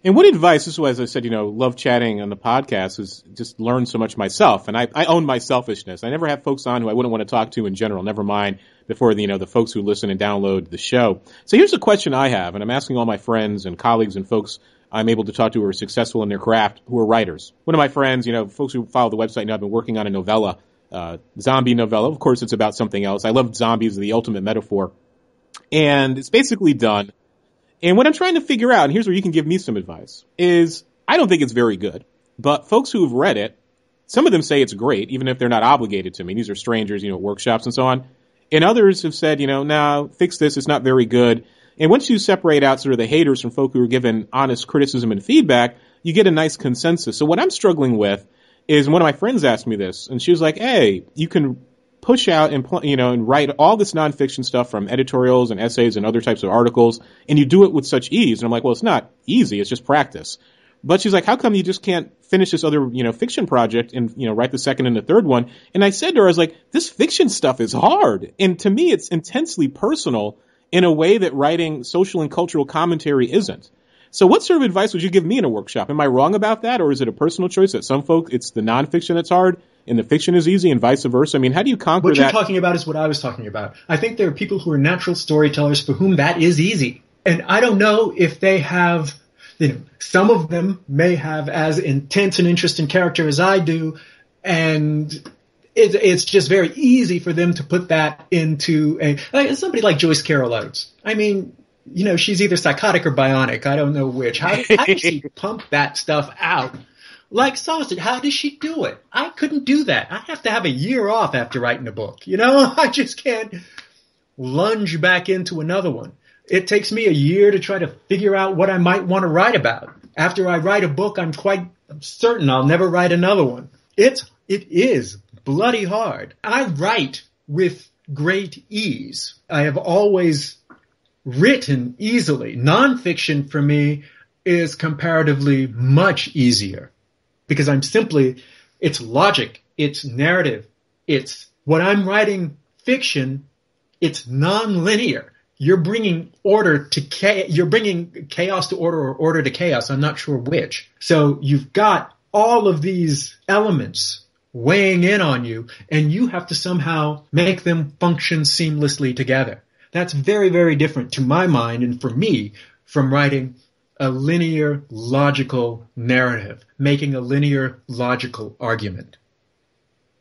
And what advice, this is why, as I said, love chatting on the podcast, is just learn so much myself. And I own my selfishness. I never have folks on who I wouldn't want to talk to in general, never mind before the folks who listen and download the show. So here's a question I have, and I'm asking all my friends and colleagues and folks I'm able to talk to who are successful in their craft, who are writers. One of my friends, folks who follow the website know I've been working on a novella, zombie novella. Of course, it's about something else. I love zombies, the ultimate metaphor. And it's basically done. And what I'm trying to figure out, and here's where you can give me some advice, is I don't think it's very good. But folks who have read it, some of them say it's great, even if they're not obligated to me. These are strangers, workshops and so on. And others have said, no, fix this, it's not very good. And once you separate out sort of the haters from folk who are given honest criticism and feedback, you get a nice consensus. So what I'm struggling with is, one of my friends asked me this, and she was like, hey, you can push out and, and write all this nonfiction stuff from editorials and essays and other types of articles, and you do it with such ease. And I'm like, well, it's not easy, it's just practice. But she's like, how come you just can't finish this other, fiction project and, write the second and the third one? And I said to her, I was like, this fiction stuff is hard. And to me, it's intensely personal in a way that writing social and cultural commentary isn't. So what sort of advice would you give me in a workshop? Am I wrong about that? Or is it a personal choice that some folk, it's the nonfiction that's hard and the fiction is easy and vice versa? I mean, how do you conquer that? What you're talking about is what I was talking about. I think there are people who are natural storytellers for whom that is easy. And I don't know if they have, some of them may have as intense an interest in character as I do, and it's just very easy for them to put that into somebody like Joyce Carol Oates. I mean, she's either psychotic or bionic. I don't know which. How does she pump that stuff out like sausage? How does she do it? I couldn't do that. I have to have a year off after writing a book. I just can't lunge back into another one. It takes me a year to try to figure out what I might want to write about. After I write a book, I'm quite certain I'll never write another one. It is bloody hard. I write with great ease. I have always written easily. Nonfiction for me is comparatively much easier because it's logic, it's narrative, it's when I'm writing fiction, it's non-linear. You're bringing you're bringing chaos to order or order to chaos. I'm not sure which. So you've got all of these elements weighing in on you, and you have to somehow make them function seamlessly together. That's very, very different to my mind and for me from writing a linear, logical narrative, making a linear, logical argument.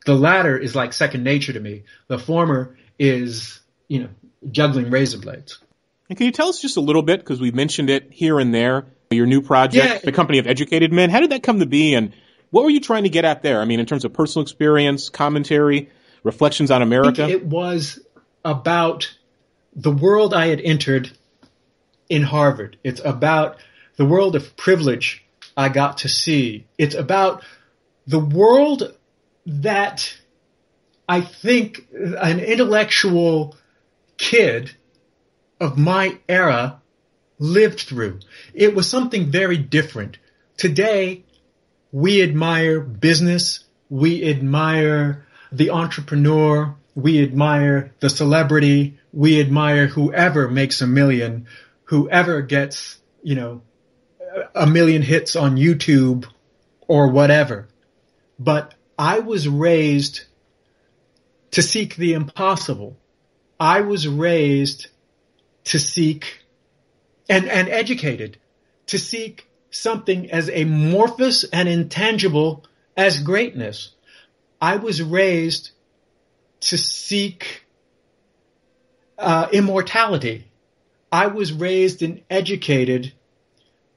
The latter is like second nature to me. The former is, juggling razor blades. And can you tell us just a little bit, because we've mentioned it here and there, your new project, The Company of Educated Men. How did that come to be, and what were you trying to get at there? I mean, in terms of personal experience, commentary, reflections on America? I think it was about the world I had entered in Harvard. It's about the world of privilege I got to see. It's about the world that I think an intellectual kid of my era lived through. It was something very different. Today, we admire business, we admire the entrepreneur, we admire the celebrity, we admire whoever makes $1 million, whoever gets, a million hits on YouTube or whatever. But I was raised to seek the impossible. I was raised to seek and educated to seek something as amorphous and intangible as greatness. I was raised to seek immortality. I was raised and educated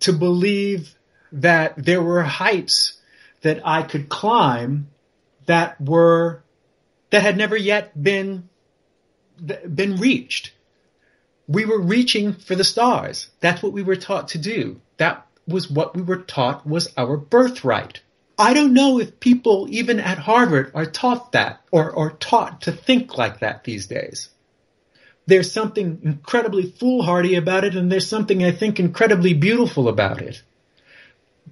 to believe that there were heights that I could climb that had never yet been reached. We were reaching for the stars. That's what we were taught to do. That was what we were taught was our birthright. I don't know if people, even at Harvard, are taught that or taught to think like that these days. There's something incredibly foolhardy about it, and there's something, I think, incredibly beautiful about it.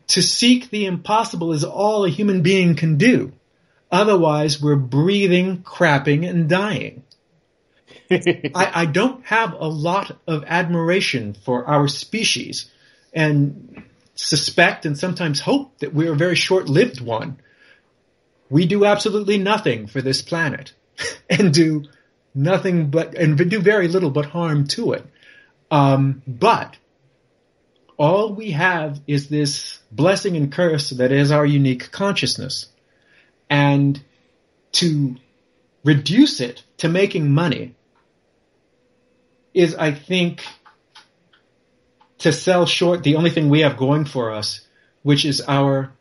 To seek the impossible is all a human being can do. Otherwise, we're breathing, crapping, and dying. I don't have a lot of admiration for our species and suspect and sometimes hope that we're a very short-lived one. We do absolutely nothing for this planet and do very little but harm to it. But all we have is this blessing and curse that is our unique consciousness. And to reduce it to making money is, I think, to sell short the only thing we have going for us, which is our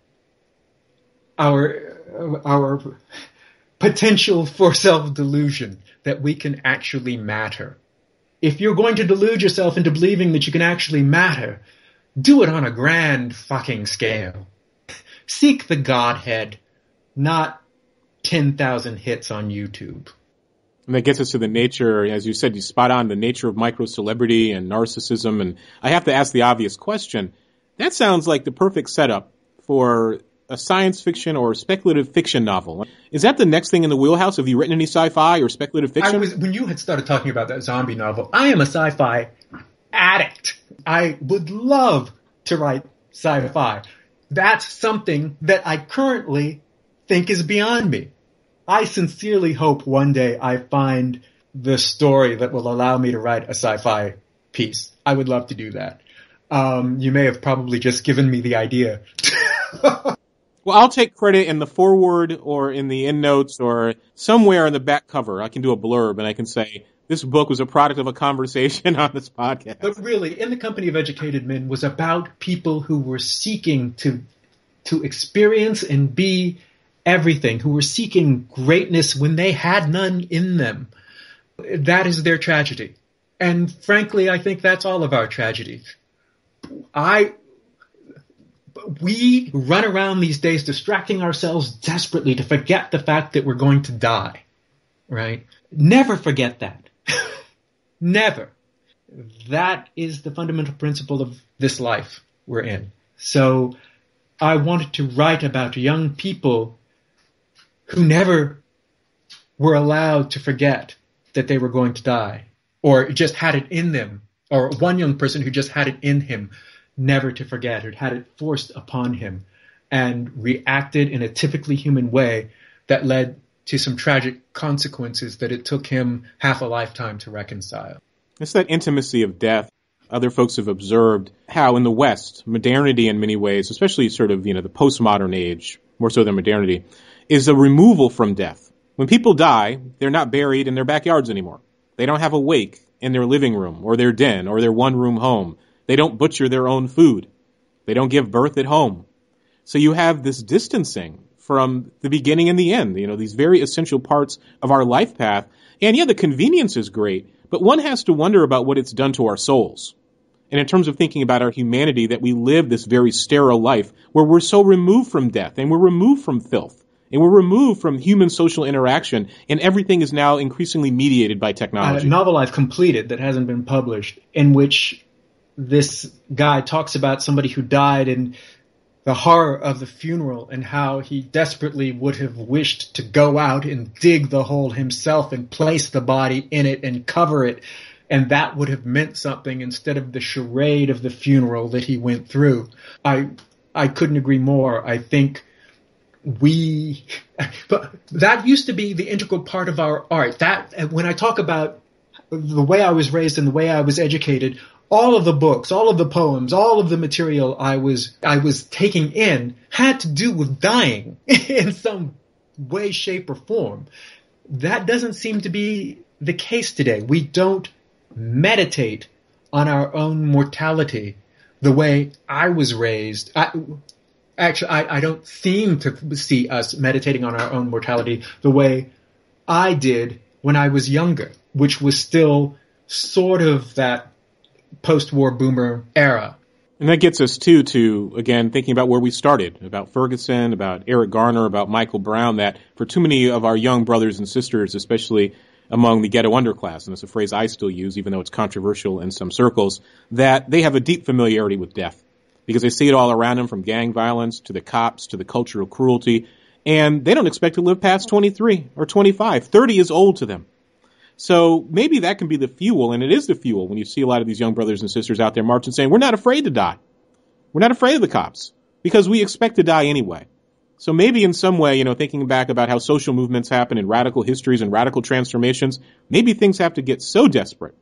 potential for self-delusion, that we can actually matter. If you're going to delude yourself into believing that you can actually matter, do it on a grand fucking scale. Seek the Godhead, not 10,000 hits on YouTube. And that gets us to the nature, as you said, you spot on the nature of micro-celebrity and narcissism. And I have to ask the obvious question. That sounds like the perfect setup for a science fiction or speculative fiction novel. Is that the next thing in the wheelhouse? Have you written any sci-fi or speculative fiction? When you had started talking about that zombie novel, I am a sci-fi addict. I would love to write sci-fi. That's something that I currently think is beyond me. I sincerely hope one day I find the story that will allow me to write a sci-fi piece. I would love to do that. You may have probably just given me the idea. Well, I'll take credit in the foreword or in the endnotes or somewhere in the back cover. I can do a blurb and I can say, this book was a product of a conversation on this podcast. But really, In the Company of Educated Men was about people who were seeking to experience and be everything, who were seeking greatness when they had none in them. That is their tragedy. And frankly, I think that's all of our tragedy. We run around these days distracting ourselves desperately to forget the fact that we're going to die, right? Never forget that. Never. That is the fundamental principle of this life. we're in. So I wanted to write about young people who never were allowed to forget that they were going to die, or just had it in them, or one young person who just had it in him never to forget, or had it forced upon him, and reacted in a typically human way that led to some tragic consequences that it took him half a lifetime to reconcile. It's that intimacy of death. Other folks have observed how in the West, modernity in many ways, especially sort of, the postmodern age, more so than modernity, is a removal from death. When people die, they're not buried in their backyards anymore. They don't have a wake in their living room or their den or their one-room home. They don't butcher their own food. They don't give birth at home. So you have this distancing from the beginning and the end, these very essential parts of our life path. And yeah, the convenience is great, but one has to wonder about what it's done to our souls. And in terms of thinking about our humanity, that we live this very sterile life where we're so removed from death and we're removed from filth and we're removed from human social interaction, and everything is now increasingly mediated by technology. A novel I've completed that hasn't been published, in which this guy talks about somebody who died and the horror of the funeral, and how he desperately would have wished to go out and dig the hole himself and place the body in it and cover it. And that would have meant something instead of the charade of the funeral that he went through. I couldn't agree more. I think but that used to be the integral part of our art. That, when I talk about the way I was raised and the way I was educated, all of the books, all of the poems, all of the material I was taking in had to do with dying in some way, shape, or form. That doesn't seem to be the case today. We don't meditate on our own mortality the way I was raised. I don't seem to see us meditating on our own mortality the way I did when I was younger, which was still sort of that post-war boomer era. And that gets us, too, to, again, thinking about where we started, about Ferguson, about Eric Garner, about Michael Brown, that for too many of our young brothers and sisters, especially among the ghetto underclass, and it's a phrase I still use, even though it's controversial in some circles, that they have a deep familiarity with death because they see it all around them, from gang violence to the cops to the cultural cruelty, and they don't expect to live past 23 or 25. 30 is old to them. So maybe that can be the fuel, and it is the fuel when you see a lot of these young brothers and sisters out there marching saying, we're not afraid to die. We're not afraid of the cops because we expect to die anyway. So maybe in some way, thinking back about how social movements happen in radical histories and radical transformations, maybe things have to get so desperate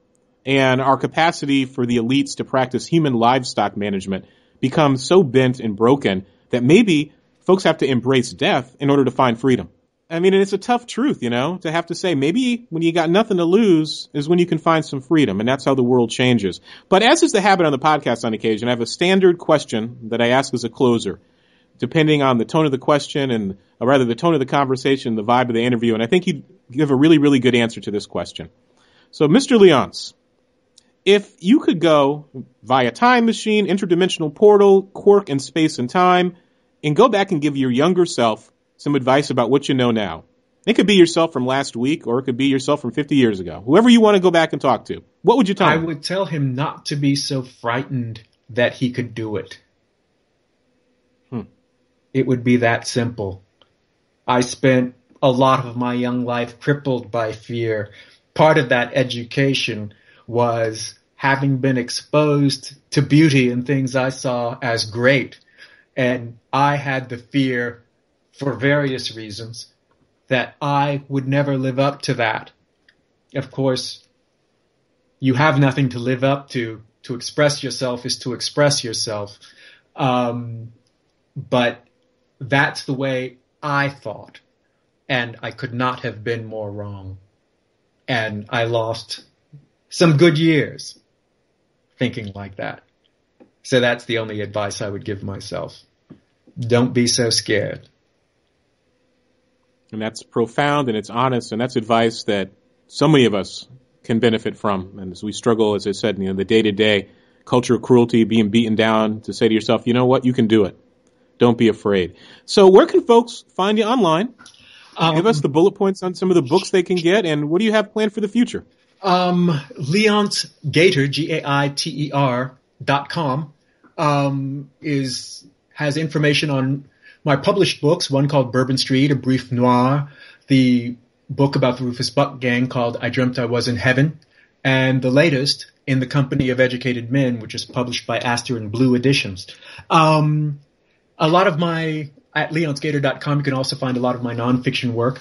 and our capacity for the elites to practice human livestock management becomes so bent and broken that maybe folks have to embrace death in order to find freedom. I mean, and it's a tough truth, to have to say maybe when you got nothing to lose is when you can find some freedom, and that's how the world changes. But as is the habit on the podcast on occasion, I have a standard question that I ask as a closer, depending on the tone of the question and, or rather the tone of the conversation, the vibe of the interview, and I think you'd give a really, really good answer to this question. So, Mr. Leonce, if you could go via time machine, interdimensional portal, quirk in space and time, and go back and give your younger self some advice about what you know now. It could be yourself from last week, or it could be yourself from 50 years ago. Whoever you want to go back and talk to. What would you tell him? I would tell him not to be so frightened that he could do it. It would be that simple. I spent a lot of my young life crippled by fear. Part of that education was having been exposed to beauty and things I saw as great. And I had the fear, for various reasons, that I would never live up to that. Of course, you have nothing to live up to. To express yourself is to express yourself. But that's the way I thought. And I could not have been more wrong. And I lost some good years thinking like that. So that's the only advice I would give myself. Don't be so scared. And that's profound and it's honest, and that's advice that so many of us can benefit from. And as we struggle, as I said, the day-to-day culture of cruelty, being beaten down, to say to yourself, you know what, you can do it. Don't be afraid. So where can folks find you online? Give us the bullet points on some of the books they can get, and what do you have planned for the future? Leonce Gaiter, Gaiter.com. has information on my published books, one called Bourbon Street, A Brief Noir, the book about the Rufus Buck gang called I Dreamt I Was in Heaven, and the latest, In the Company of Educated Men, which is published by Astor and Blue Editions. A lot of my, at leoncegaiter.com, you can also find a lot of my nonfiction work.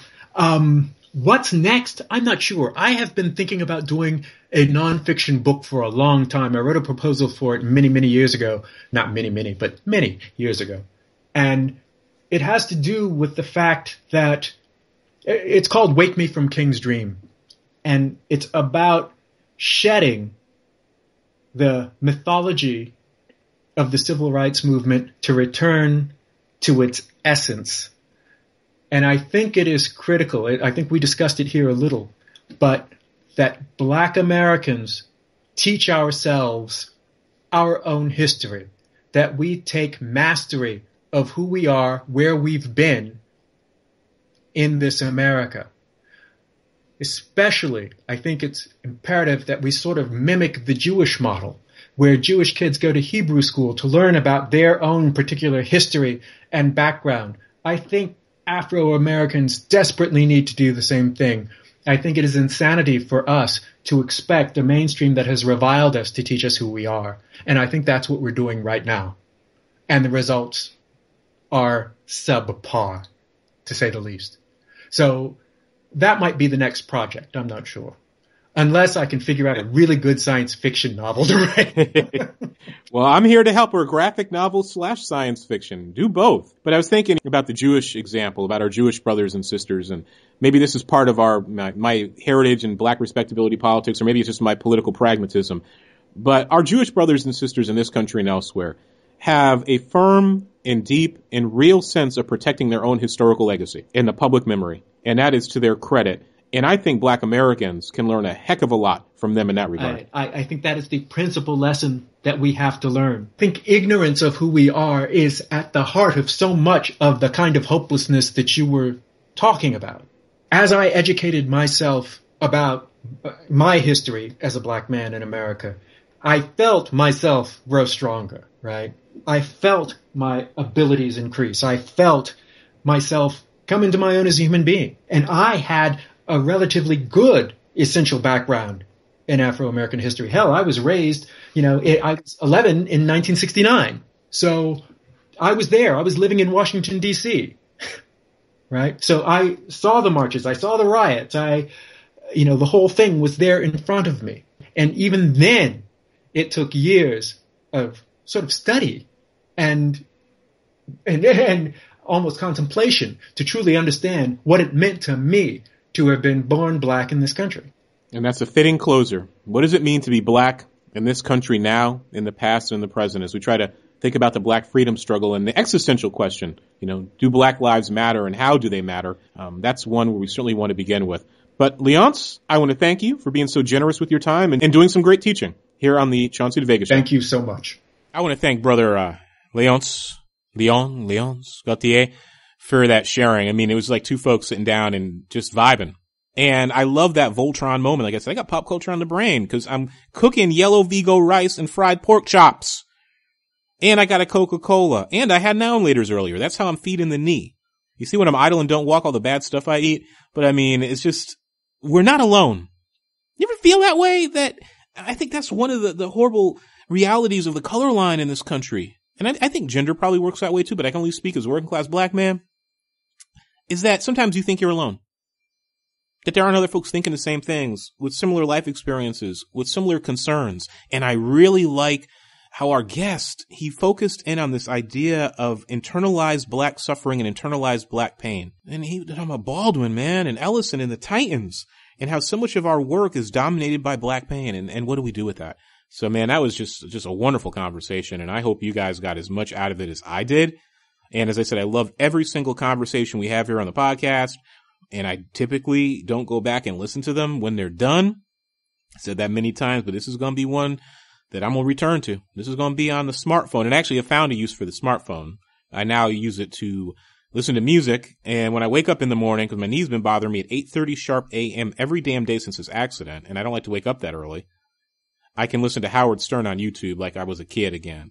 What's next? I'm not sure. I have been thinking about doing a nonfiction book for a long time. I wrote a proposal for it many, many years ago. Not many, but many years ago. And it has to do with the fact that it's called Wake Me from King's Dream. And it's about shedding the mythology of the civil rights movement to return to its essence. And I think it is critical. I think we discussed it here a little, but that Black Americans teach ourselves our own history, that we take mastery of who we are, where we've been in this America. Especially, I think it's imperative that we sort of mimic the Jewish model, where Jewish kids go to Hebrew school to learn about their own particular history and background. I think Afro-Americans desperately need to do the same thing. I think it is insanity for us to expect a mainstream that has reviled us to teach us who we are. And I think that's what we're doing right now. And the results are subpar, to say the least. So that might be the next project. I'm not sure. Unless I can figure out a really good science fiction novel to write. Well, I'm here to help, or a graphic novel / science fiction. Do both. But I was thinking about the Jewish example, about our Jewish brothers and sisters, and maybe this is part of my heritage and Black respectability politics, or maybe it's just my political pragmatism. But our Jewish brothers and sisters in this country and elsewhere have a firm and deep and real sense of protecting their own historical legacy in the public memory. And that is to their credit. And I think Black Americans can learn a heck of a lot from them in that regard. I think that is the principal lesson that we have to learn. I think ignorance of who we are is at the heart of so much of the kind of hopelessness that you were talking about. As I educated myself about my history as a Black man in America, I felt myself grow stronger, right? I felt my abilities increase. I felt myself come into my own as a human being. And I had a relatively good essential background in Afro-American history. Hell, I was raised, I was 11 in 1969. So I was there. I was living in Washington, D.C., right? So I saw the marches. I saw the riots. The whole thing was there in front of me. And even then, it took years of sort of study and almost contemplation to truly understand what it meant to me to have been born Black in this country. And that's a fitting closer. What does it mean to be Black in this country now, in the past, and in the present, as we try to think about the Black freedom struggle and the existential question, do Black lives matter and how do they matter? That's one where we certainly want to begin with. But Leonce, I want to thank you for being so generous with your time and doing some great teaching here on the Chauncey DeVega Show. Thank you so much. I want to thank brother Leonce Gaiter for that sharing. I mean, it was like two folks sitting down and just vibing. And I love that Voltron moment. Like I said, I got pop culture on the brain because I'm cooking yellow Vigo rice and fried pork chops. And I got a Coca-Cola. And I had now laters earlier. That's how I'm feeding the knee. You see when I'm idle and don't walk, all the bad stuff I eat? But I mean, it's just, we're not alone. You ever feel that way? That I think that's one of the horrible realities of the color line in this country. And I think gender probably works that way too, but I can only speak as a working class Black man. Is that sometimes you think you're alone. That there aren't other folks thinking the same things, with similar life experiences, with similar concerns. And I really like how our guest, he focused in on this idea of internalized Black suffering and internalized Black pain. And he did about Baldwin, man, and Ellison and the Titans, and how so much of our work is dominated by Black pain. And what do we do with that? So, man, that was just a wonderful conversation. And I hope you guys got as much out of it as I did. And as I said, I love every single conversation we have here on the podcast. And I typically don't go back and listen to them when they're done. I said that many times, but this is going to be one that I'm going to return to. This is going to be on the smartphone. And actually, I found a use for the smartphone. I now use it to listen to music. And when I wake up in the morning, because my knee's been bothering me at 8:30 sharp a.m. every damn day since this accident, and I don't like to wake up that early, I can listen to Howard Stern on YouTube like I was a kid again.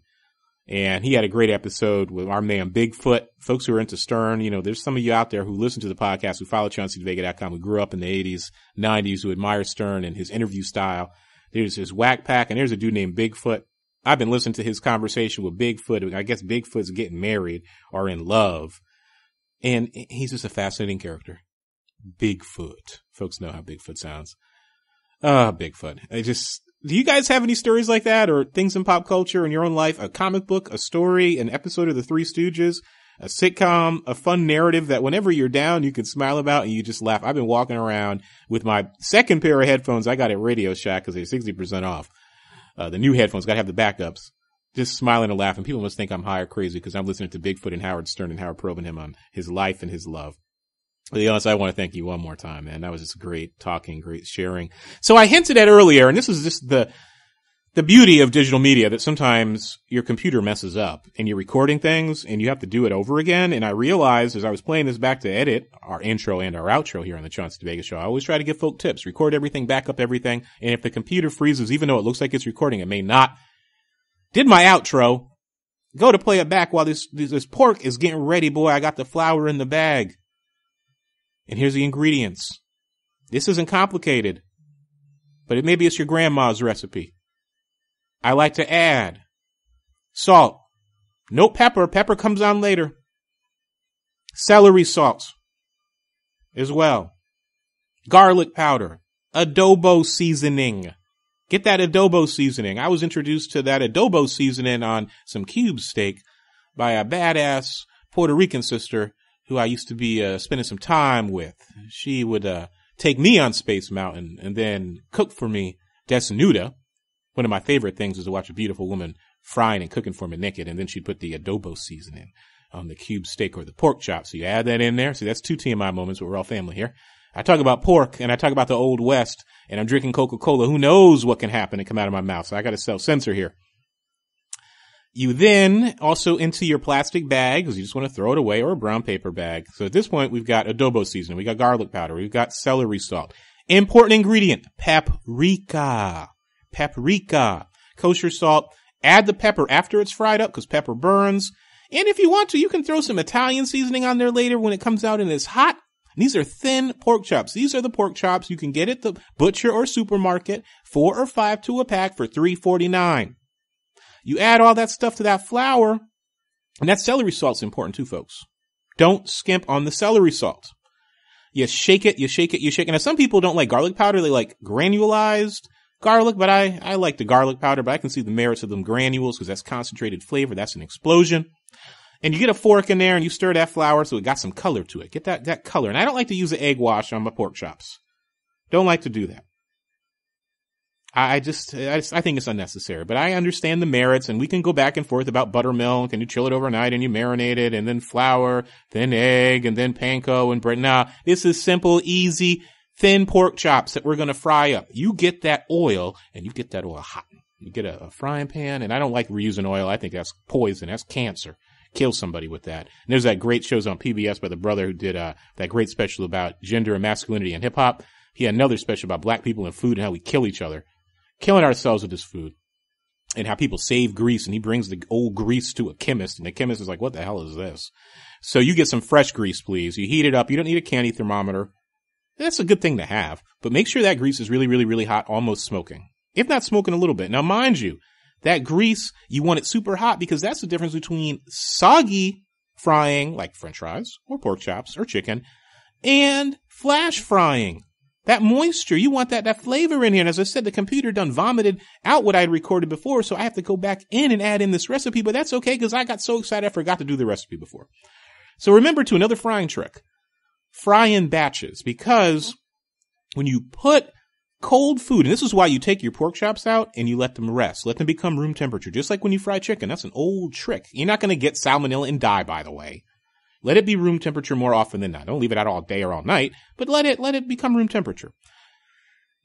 And he had a great episode with our man Bigfoot. Folks who are into Stern, you know, there's some of you out there who listen to the podcast, who follow ChaunceyDeVega.com, who grew up in the 80s, 90s, who admire Stern and his interview style. There's his Whack Pack, and there's a dude named Bigfoot. I've been listening to his conversation with Bigfoot. I guess Bigfoot's getting married or in love. And he's just a fascinating character. Bigfoot. Folks know how Bigfoot sounds. Bigfoot. Do you guys have any stories like that, or things in pop culture in your own life? A comic book, a story, an episode of The Three Stooges, a sitcom, a fun narrative that whenever you're down, you can smile about and you just laugh. I've been walking around with my second pair of headphones I got at Radio Shack because they're 60% off. The new headphones, gotta have the backups. Just smiling and laughing. People must think I'm high or crazy because I'm listening to Bigfoot and Howard Stern and Howard probing him on his life and his love. Leonce, I want to thank you one more time, man. That was just great talking, great sharing. So I hinted at earlier, and this is just the beauty of digital media, that sometimes your computer messes up and you're recording things and you have to do it over again. And I realized as I was playing this back to edit our intro and our outro here on the Chauncey DeVega Show, I always try to give folk tips. Record everything, back up everything. And if the computer freezes, even though it looks like it's recording, it may not. Did my outro. Go to play it back while this pork is getting ready, boy. I got the flour in the bag. And here's the ingredients. This isn't complicated, but maybe it's your grandma's recipe. I like to add salt. No pepper. Pepper comes on later. Celery salt as well. Garlic powder. Adobo seasoning. Get that adobo seasoning. I was introduced to that adobo seasoning on some cube steak by a badass Puerto Rican sister who I used to be spending some time with. She would take me on Space Mountain and then cook for me desnuda. One of my favorite things is to watch a beautiful woman frying and cooking for me naked, and then she'd put the adobo seasoning on the cube steak or the pork chop. So you add that in there. See, that's 2 TMI moments, but we're all family here. I talk about pork, and I talk about the Old West, and I'm drinking Coca-Cola. Who knows what can happen and come out of my mouth? So I got to self-censor here. You then also into your plastic bag, because you just want to throw it away, or a brown paper bag. So at this point, we've got adobo seasoning. We got garlic powder. We've got celery salt. Important ingredient, paprika. Paprika. Kosher salt. Add the pepper after it's fried up, because pepper burns. And if you want to, you can throw some Italian seasoning on there later when it comes out and it's hot. And these are thin pork chops. These are the pork chops you can get at the butcher or supermarket, 4 or 5 to a pack for $3.49. You add all that stuff to that flour, and that celery salt's important too, folks. Don't skimp on the celery salt. You shake it, you shake it, you shake it. Now, some people don't like garlic powder. They like granulized garlic, but I like the garlic powder, but I can see the merits of them granules because that's concentrated flavor. That's an explosion. And you get a fork in there and you stir that flour so it got some color to it. Get that color. And I don't like to use an egg wash on my pork chops. Don't like to do that. I think it's unnecessary, but I understand the merits, and we can go back and forth about buttermilk, and you chill it overnight and you marinate it, and then flour, then egg, and then panko and bread. Nah, this is simple, easy, thin pork chops that we're going to fry up. You get that oil, and you get that oil hot. You get a frying pan, and I don't like reusing oil. I think that's poison. That's cancer. Kill somebody with that. And there's that great shows on PBS by the brother who did that great special about gender and masculinity and hip hop. He had another special about black people and food and how we kill each other. Killing ourselves with this food, and how people save grease, and he brings the old grease to a chemist, and the chemist is like, what the hell is this? So you get some fresh grease, please. You heat it up. You don't need a candy thermometer. That's a good thing to have, but make sure that grease is really, really, really hot, almost smoking. If not smoking a little bit. Now, mind you, that grease, you want it super hot because that's the difference between soggy frying, like French fries or pork chops or chicken, and flash frying. That moisture, you want that flavor in here. And as I said, the computer done vomited out what I had recorded before, so I have to go back in and add in this recipe, but that's okay because I got so excited I forgot to do the recipe before. So remember too, another frying trick. Fry in batches, because when you put cold food, and this is why you take your pork chops out and you let them rest. Let them become room temperature, just like when you fry chicken. That's an old trick. You're not going to get salmonella and die, by the way. Let it be room temperature more often than not. Don't leave it out all day or all night, but let it become room temperature.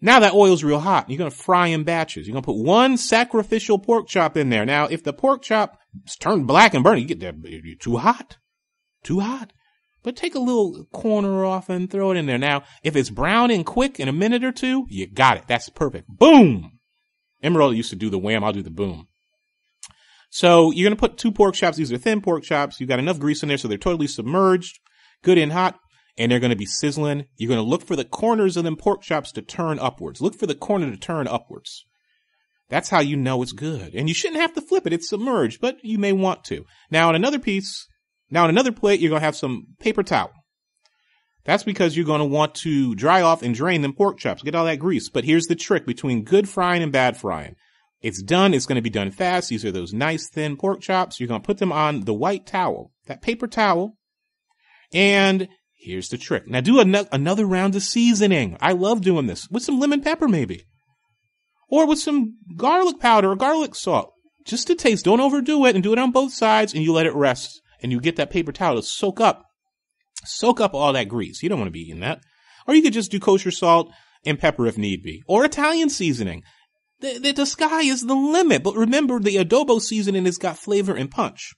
Now that oil's real hot. You're going to fry in batches. You're going to put one sacrificial pork chop in there. Now, if the pork chop is turned black and burning, you're too hot. Too hot. But take a little corner off and throw it in there. Now, if it's brown and quick in a minute or two, you got it. That's perfect. Boom! Emerald used to do the wham. I'll do the boom. So you're going to put 2 pork chops. These are thin pork chops. You've got enough grease in there so they're totally submerged, good and hot, and they're going to be sizzling. You're going to look for the corners of them pork chops to turn upwards. Look for the corner to turn upwards. That's how you know it's good. And you shouldn't have to flip it. It's submerged, but you may want to. Now on another plate, you're going to have some paper towel. That's because you're going to want to dry off and drain them pork chops. Get all that grease. But here's the trick between good frying and bad frying. It's done. It's going to be done fast. These are those nice thin pork chops. You're going to put them on the white towel, that paper towel. And here's the trick. Now do another round of seasoning. I love doing this with some lemon pepper maybe. Or with some garlic powder or garlic salt. Just to taste. Don't overdo it, and do it on both sides, and you let it rest. And you get that paper towel to soak up all that grease. You don't want to be eating that. Or you could just do kosher salt and pepper if need be. Or Italian seasoning. The sky is the limit. But remember, the adobo seasoning has got flavor and punch.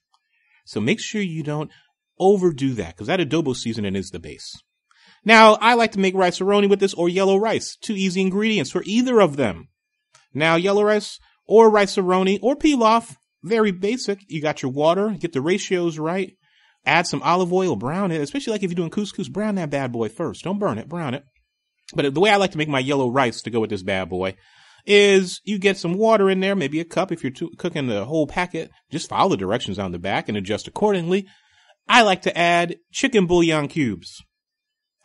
So make sure you don't overdo that, because that adobo seasoning is the base. Now, I like to make rice-a-roni with this, or yellow rice. 2 easy ingredients for either of them. Now, yellow rice or rice-a-roni or pilaf, very basic. You got your water, get the ratios right. Add some olive oil, brown it, especially like if you're doing couscous, brown that bad boy first. Don't burn it, brown it. But the way I like to make my yellow rice to go with this bad boy is you get some water in there, maybe a cup if you're cooking the whole packet. Just follow the directions on the back and adjust accordingly. I like to add chicken bouillon cubes.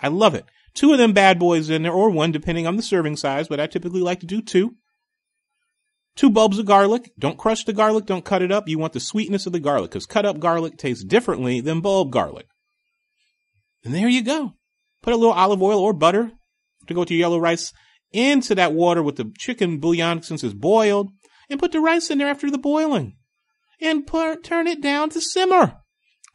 I love it. 2 of them bad boys in there, or 1 depending on the serving size, but I typically like to do 2. 2 bulbs of garlic. Don't crush the garlic. Don't cut it up. You want the sweetness of the garlic, because cut up garlic tastes differently than bulb garlic. And there you go. Put a little olive oil or butter to go with your yellow rice into that water with the chicken bouillon since it's boiled, and put the rice in there after the boiling. And turn it down to simmer.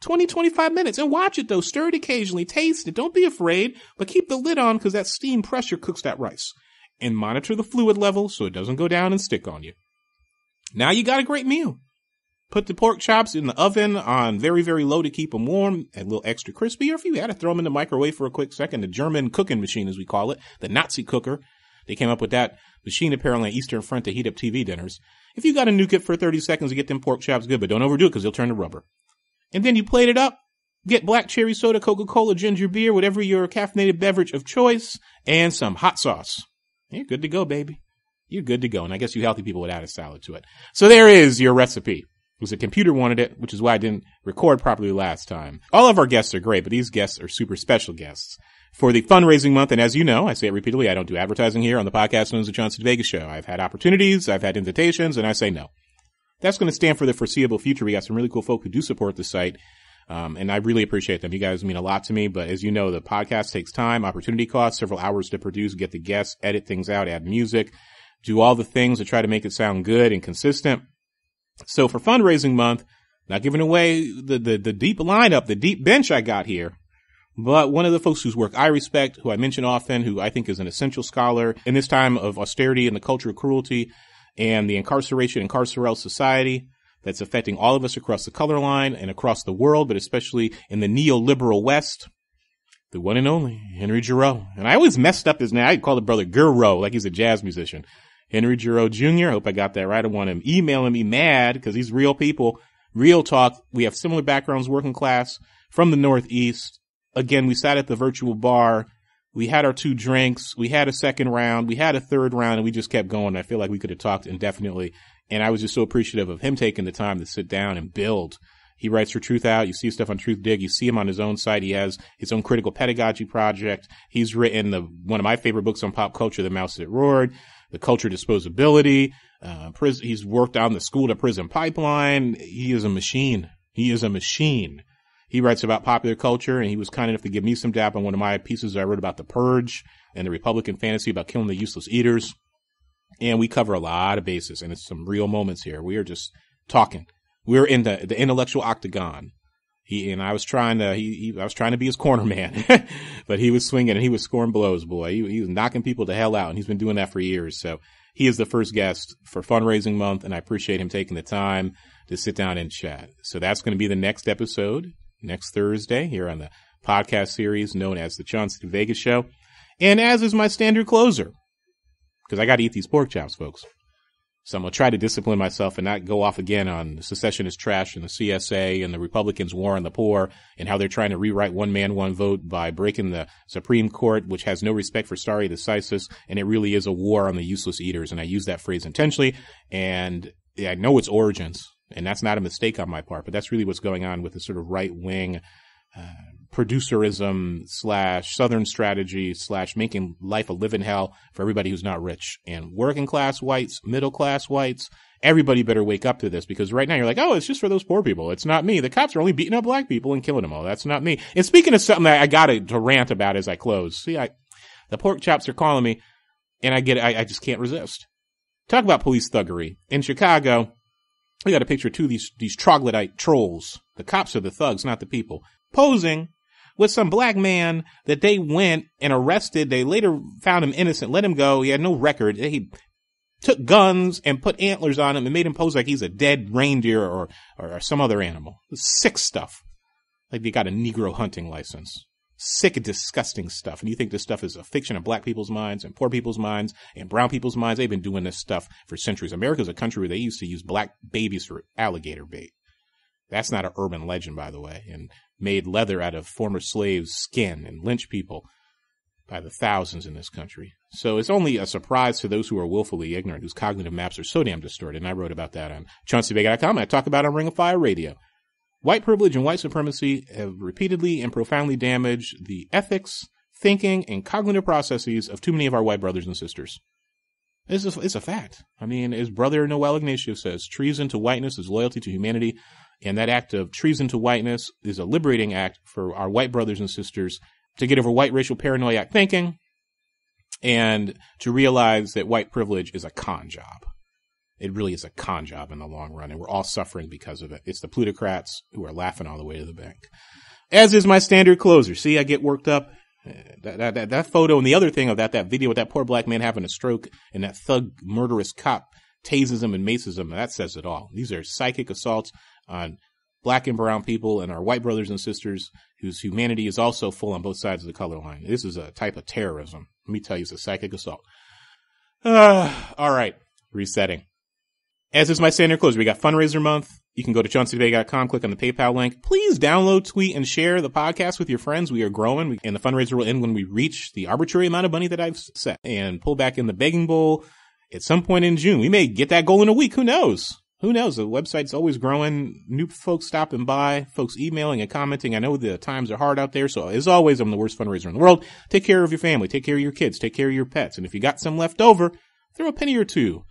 20-25 minutes. And watch it though. Stir it occasionally. Taste it. Don't be afraid, but keep the lid on, because that steam pressure cooks that rice. And monitor the fluid level so it doesn't go down and stick on you. Now you got a great meal. Put the pork chops in the oven on very, very low to keep them warm and a little extra crispy. Or if you had to throw them in the microwave for a quick second, the German cooking machine, as we call it, the Nazi cooker. They came up with that machine apparently on Eastern Front to heat up TV dinners. If you got to nuke it for 30 seconds to get them pork chops good, but don't overdo it because they'll turn to rubber. And then you plate it up. Get black cherry soda, Coca-Cola, ginger beer, whatever your caffeinated beverage of choice, and some hot sauce. You're good to go, baby. You're good to go. And I guess you healthy people would add a salad to it. So there is your recipe. It was the computer wanted it, which is why I didn't record properly last time. All of our guests are great, but these guests are super special guests. For the fundraising month, and as you know, I say it repeatedly, I don't do advertising here on the podcast known as the Chauncey DeVega Show. I've had opportunities, I've had invitations, and I say no. That's going to stand for the foreseeable future. We got some really cool folk who do support the site. And I really appreciate them. You guys mean a lot to me, but as you know, the podcast takes time, opportunity costs, several hours to produce, get the guests, edit things out, add music, do all the things to try to make it sound good and consistent. So for fundraising month, not giving away the deep lineup, the deep bench I got here, but one of the folks whose work I respect, who I mention often, who I think is an essential scholar in this time of austerity and the culture of cruelty and the incarceration, carceral society that's affecting all of us across the color line and across the world, but especially in the neoliberal West. The one and only Henry Giroux. And I always messed up his name. I call the brother Giroux, like he's a jazz musician. Henry Giroux Jr. I hope I got that right. I want him emailing me mad because these real people, real talk. We have similar backgrounds, working class from the Northeast. Again, we sat at the virtual bar. We had our 2 drinks. We had a second round. We had a third round, and we just kept going. I feel like we could have talked indefinitely. And I was just so appreciative of him taking the time to sit down and build. He writes for Truth Out. You see stuff on Truth Dig. You see him on his own site. He has his own critical pedagogy project. He's written one of my favorite books on pop culture, The Mouse That Roared, The Culture of Disposability. He's worked on the school to prison pipeline. He is a machine. He is a machine. He writes about popular culture, and he was kind enough to give me some dap on one of my pieces I wrote about the Purge and the Republican fantasy about killing the useless eaters. And we cover a lot of bases, and it's some real moments here. We are just talking. We're in the intellectual octagon. I was trying to be his corner man, but he was swinging and he was scoring blows, boy. He was knocking people the hell out, and he's been doing that for years. So he is the first guest for fundraising month, and I appreciate him taking the time to sit down and chat. So that's going to be the next episode, next Thursday, here on the podcast series known as the Chauncey DeVega Show. And as is my standard closer, because I got to eat these pork chops, folks. So I'm going to try to discipline myself and not go off again on secessionist trash and the CSA and the Republicans' war on the poor and how they're trying to rewrite one man, one vote by breaking the Supreme Court, which has no respect for stare decisis. And it really is a war on the useless eaters. And I use that phrase intentionally. And I know its origins, and that's not a mistake on my part, but that's really what's going on with the sort of right-wing producerism / Southern strategy / making life a living hell for everybody who's not rich. And working class whites, middle class whites, everybody better wake up to this, because right now you're like, oh, it's just for those poor people. It's not me. The cops are only beating up black people and killing them all. That's not me. And speaking of something that I got to rant about as I close, see, the pork chops are calling me, and I get it. I just can't resist. Talk about police thuggery. In Chicago, we got a picture of two of these troglodyte trolls. The cops are the thugs, not the people, posing with some black man that they went and arrested. They later found him innocent, let him go. He had no record. He took guns and put antlers on him and made him pose like he's a dead reindeer or some other animal. Sick stuff. Like they got a Negro hunting license. Sick and disgusting stuff. And you think this stuff is a fiction of black people's minds and poor people's minds and brown people's minds? They've been doing this stuff for centuries. America's a country where they used to use black babies for alligator bait. That's not an urban legend, by the way, and made leather out of former slaves' skin and lynch people by the thousands in this country. So it's only a surprise to those who are willfully ignorant, whose cognitive maps are so damn distorted. And I wrote about that on ChaunceyDeVega.com. I talk about it on Ring of Fire Radio. White privilege and white supremacy have repeatedly and profoundly damaged the ethics, thinking, and cognitive processes of too many of our white brothers and sisters. It's a fact. I mean, as Brother Noel Ignacio says, treason to whiteness is loyalty to humanity. And that act of treason to whiteness is a liberating act for our white brothers and sisters to get over white racial paranoiac thinking and to realize that white privilege is a con job. It really is a con job in the long run, and we're all suffering because of it. It's the plutocrats who are laughing all the way to the bank. As is my standard closer. See, I get worked up. That photo and the other thing of that video with that poor black man having a stroke and that thug murderous cop tases him and maces him, that says it all. These are psychic assaults on black and brown people and our white brothers and sisters whose humanity is also full on both sides of the color line. This is a type of terrorism. Let me tell you, it's a psychic assault. All right. Resetting. As is my standard close, we got fundraiser month. You can go to ChaunceyDeVega.com, click on the PayPal link. Please download, tweet, and share the podcast with your friends. We are growing, and the fundraiser will end when we reach the arbitrary amount of money that I've set and pull back in the begging bowl at some point in June. We may get that goal in a week. Who knows? Who knows? The website's always growing. New folks stopping by, folks emailing and commenting. I know the times are hard out there. So as always, I'm the worst fundraiser in the world. Take care of your family. Take care of your kids. Take care of your pets. And if you got some left over, throw a penny or two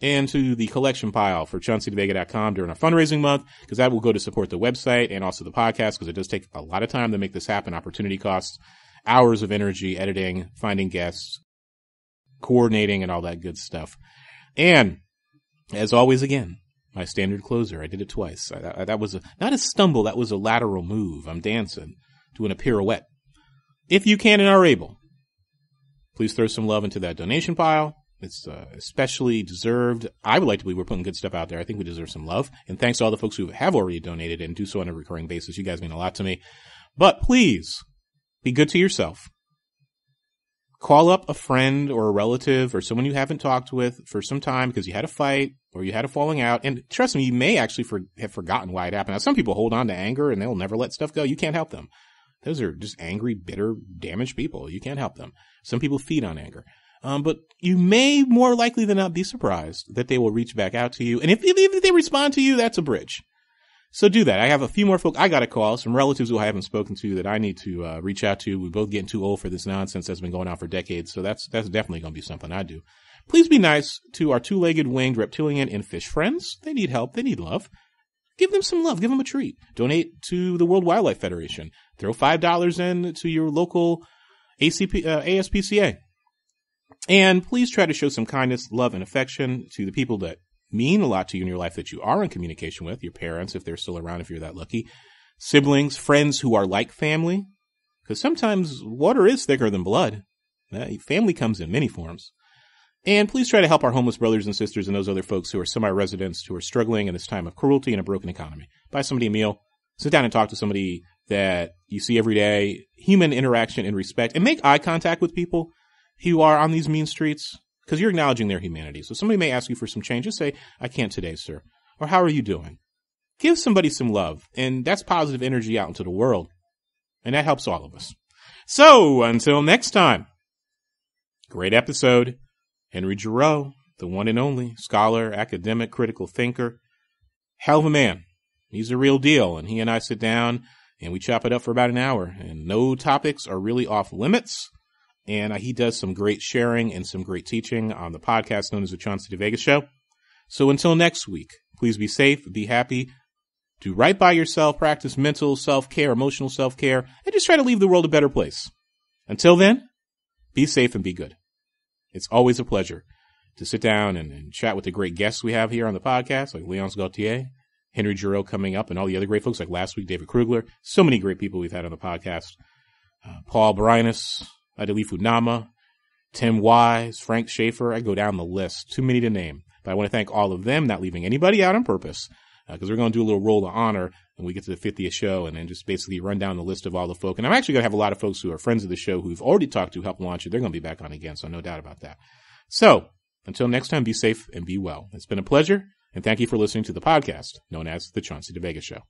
into the collection pile for ChaunceyDeVega.com during our fundraising month, because that will go to support the website and also the podcast, because it does take a lot of time to make this happen. Opportunity costs, hours of energy, editing, finding guests, coordinating, and all that good stuff. And as always, again, my standard closer. I did it twice. That was not a stumble. That was a lateral move. I'm dancing, doing a pirouette. If you can and are able, please throw some love into that donation pile. It's especially deserved. I would like to believe we're putting good stuff out there. I think we deserve some love. And thanks to all the folks who have already donated and do so on a recurring basis. You guys mean a lot to me. But please be good to yourself. Call up a friend or a relative or someone you haven't talked with for some time because you had a fight or you had a falling out. And trust me, you may actually have forgotten why it happened. Now, some people hold on to anger and they'll never let stuff go. You can't help them. Those are just angry, bitter, damaged people. You can't help them. Some people feed on anger. But you may more likely than not be surprised that they will reach back out to you. And if they respond to you, that's a bridge. So do that. I have a few more folks. I got a call, some relatives who I haven't spoken to that I need to reach out to. We're both getting too old for this nonsense that's been going on for decades. So that's definitely going to be something I do. Please be nice to our two-legged winged reptilian and fish friends. They need help. They need love. Give them some love. Give them a treat. Donate to the World Wildlife Federation. Throw $5 in to your local ASPCA. And please try to show some kindness, love, and affection to the people that mean a lot to you in your life that you are in communication with, your parents, if they're still around, if you're that lucky, siblings, friends who are like family, because sometimes water is thicker than blood. Family comes in many forms. And please try to help our homeless brothers and sisters and those other folks who are semi-residents who are struggling in this time of cruelty and a broken economy. Buy somebody a meal, sit down and talk to somebody that you see every day, human interaction and respect, and make eye contact with people who are on these mean streets, because you're acknowledging their humanity. So somebody may ask you for some change. Just say, I can't today, sir. Or how are you doing? Give somebody some love. And that's positive energy out into the world. And that helps all of us. So until next time, great episode. Henry Giroux, the one and only scholar, academic, critical thinker. Hell of a man. He's a real deal. And he and I sit down and we chop it up for about an hour. And no topics are really off limits. And he does some great sharing and some great teaching on the podcast known as the Chauncey DeVega Show. So until next week, please be safe, be happy, do right by yourself, practice mental self-care, emotional self-care, and just try to leave the world a better place. Until then, be safe and be good. It's always a pleasure to sit down and chat with the great guests we have here on the podcast, like Leonce Gaiter, Henry Giroux coming up, and all the other great folks, like last week, David Krugler. So many great people we've had on the podcast. Paul Brinus, Adelifu Nama, Tim Wise, Frank Schaefer. I go down the list. Too many to name. But I want to thank all of them, not leaving anybody out on purpose, because we're going to do a little roll of honor when we get to the 50th show and then just basically run down the list of all the folk. And I'm actually going to have a lot of folks who are friends of the show who we've already talked to help launch it. They're going to be back on again, so no doubt about that. So until next time, be safe and be well. It's been a pleasure, and thank you for listening to the podcast known as The Chauncey DeVega Show.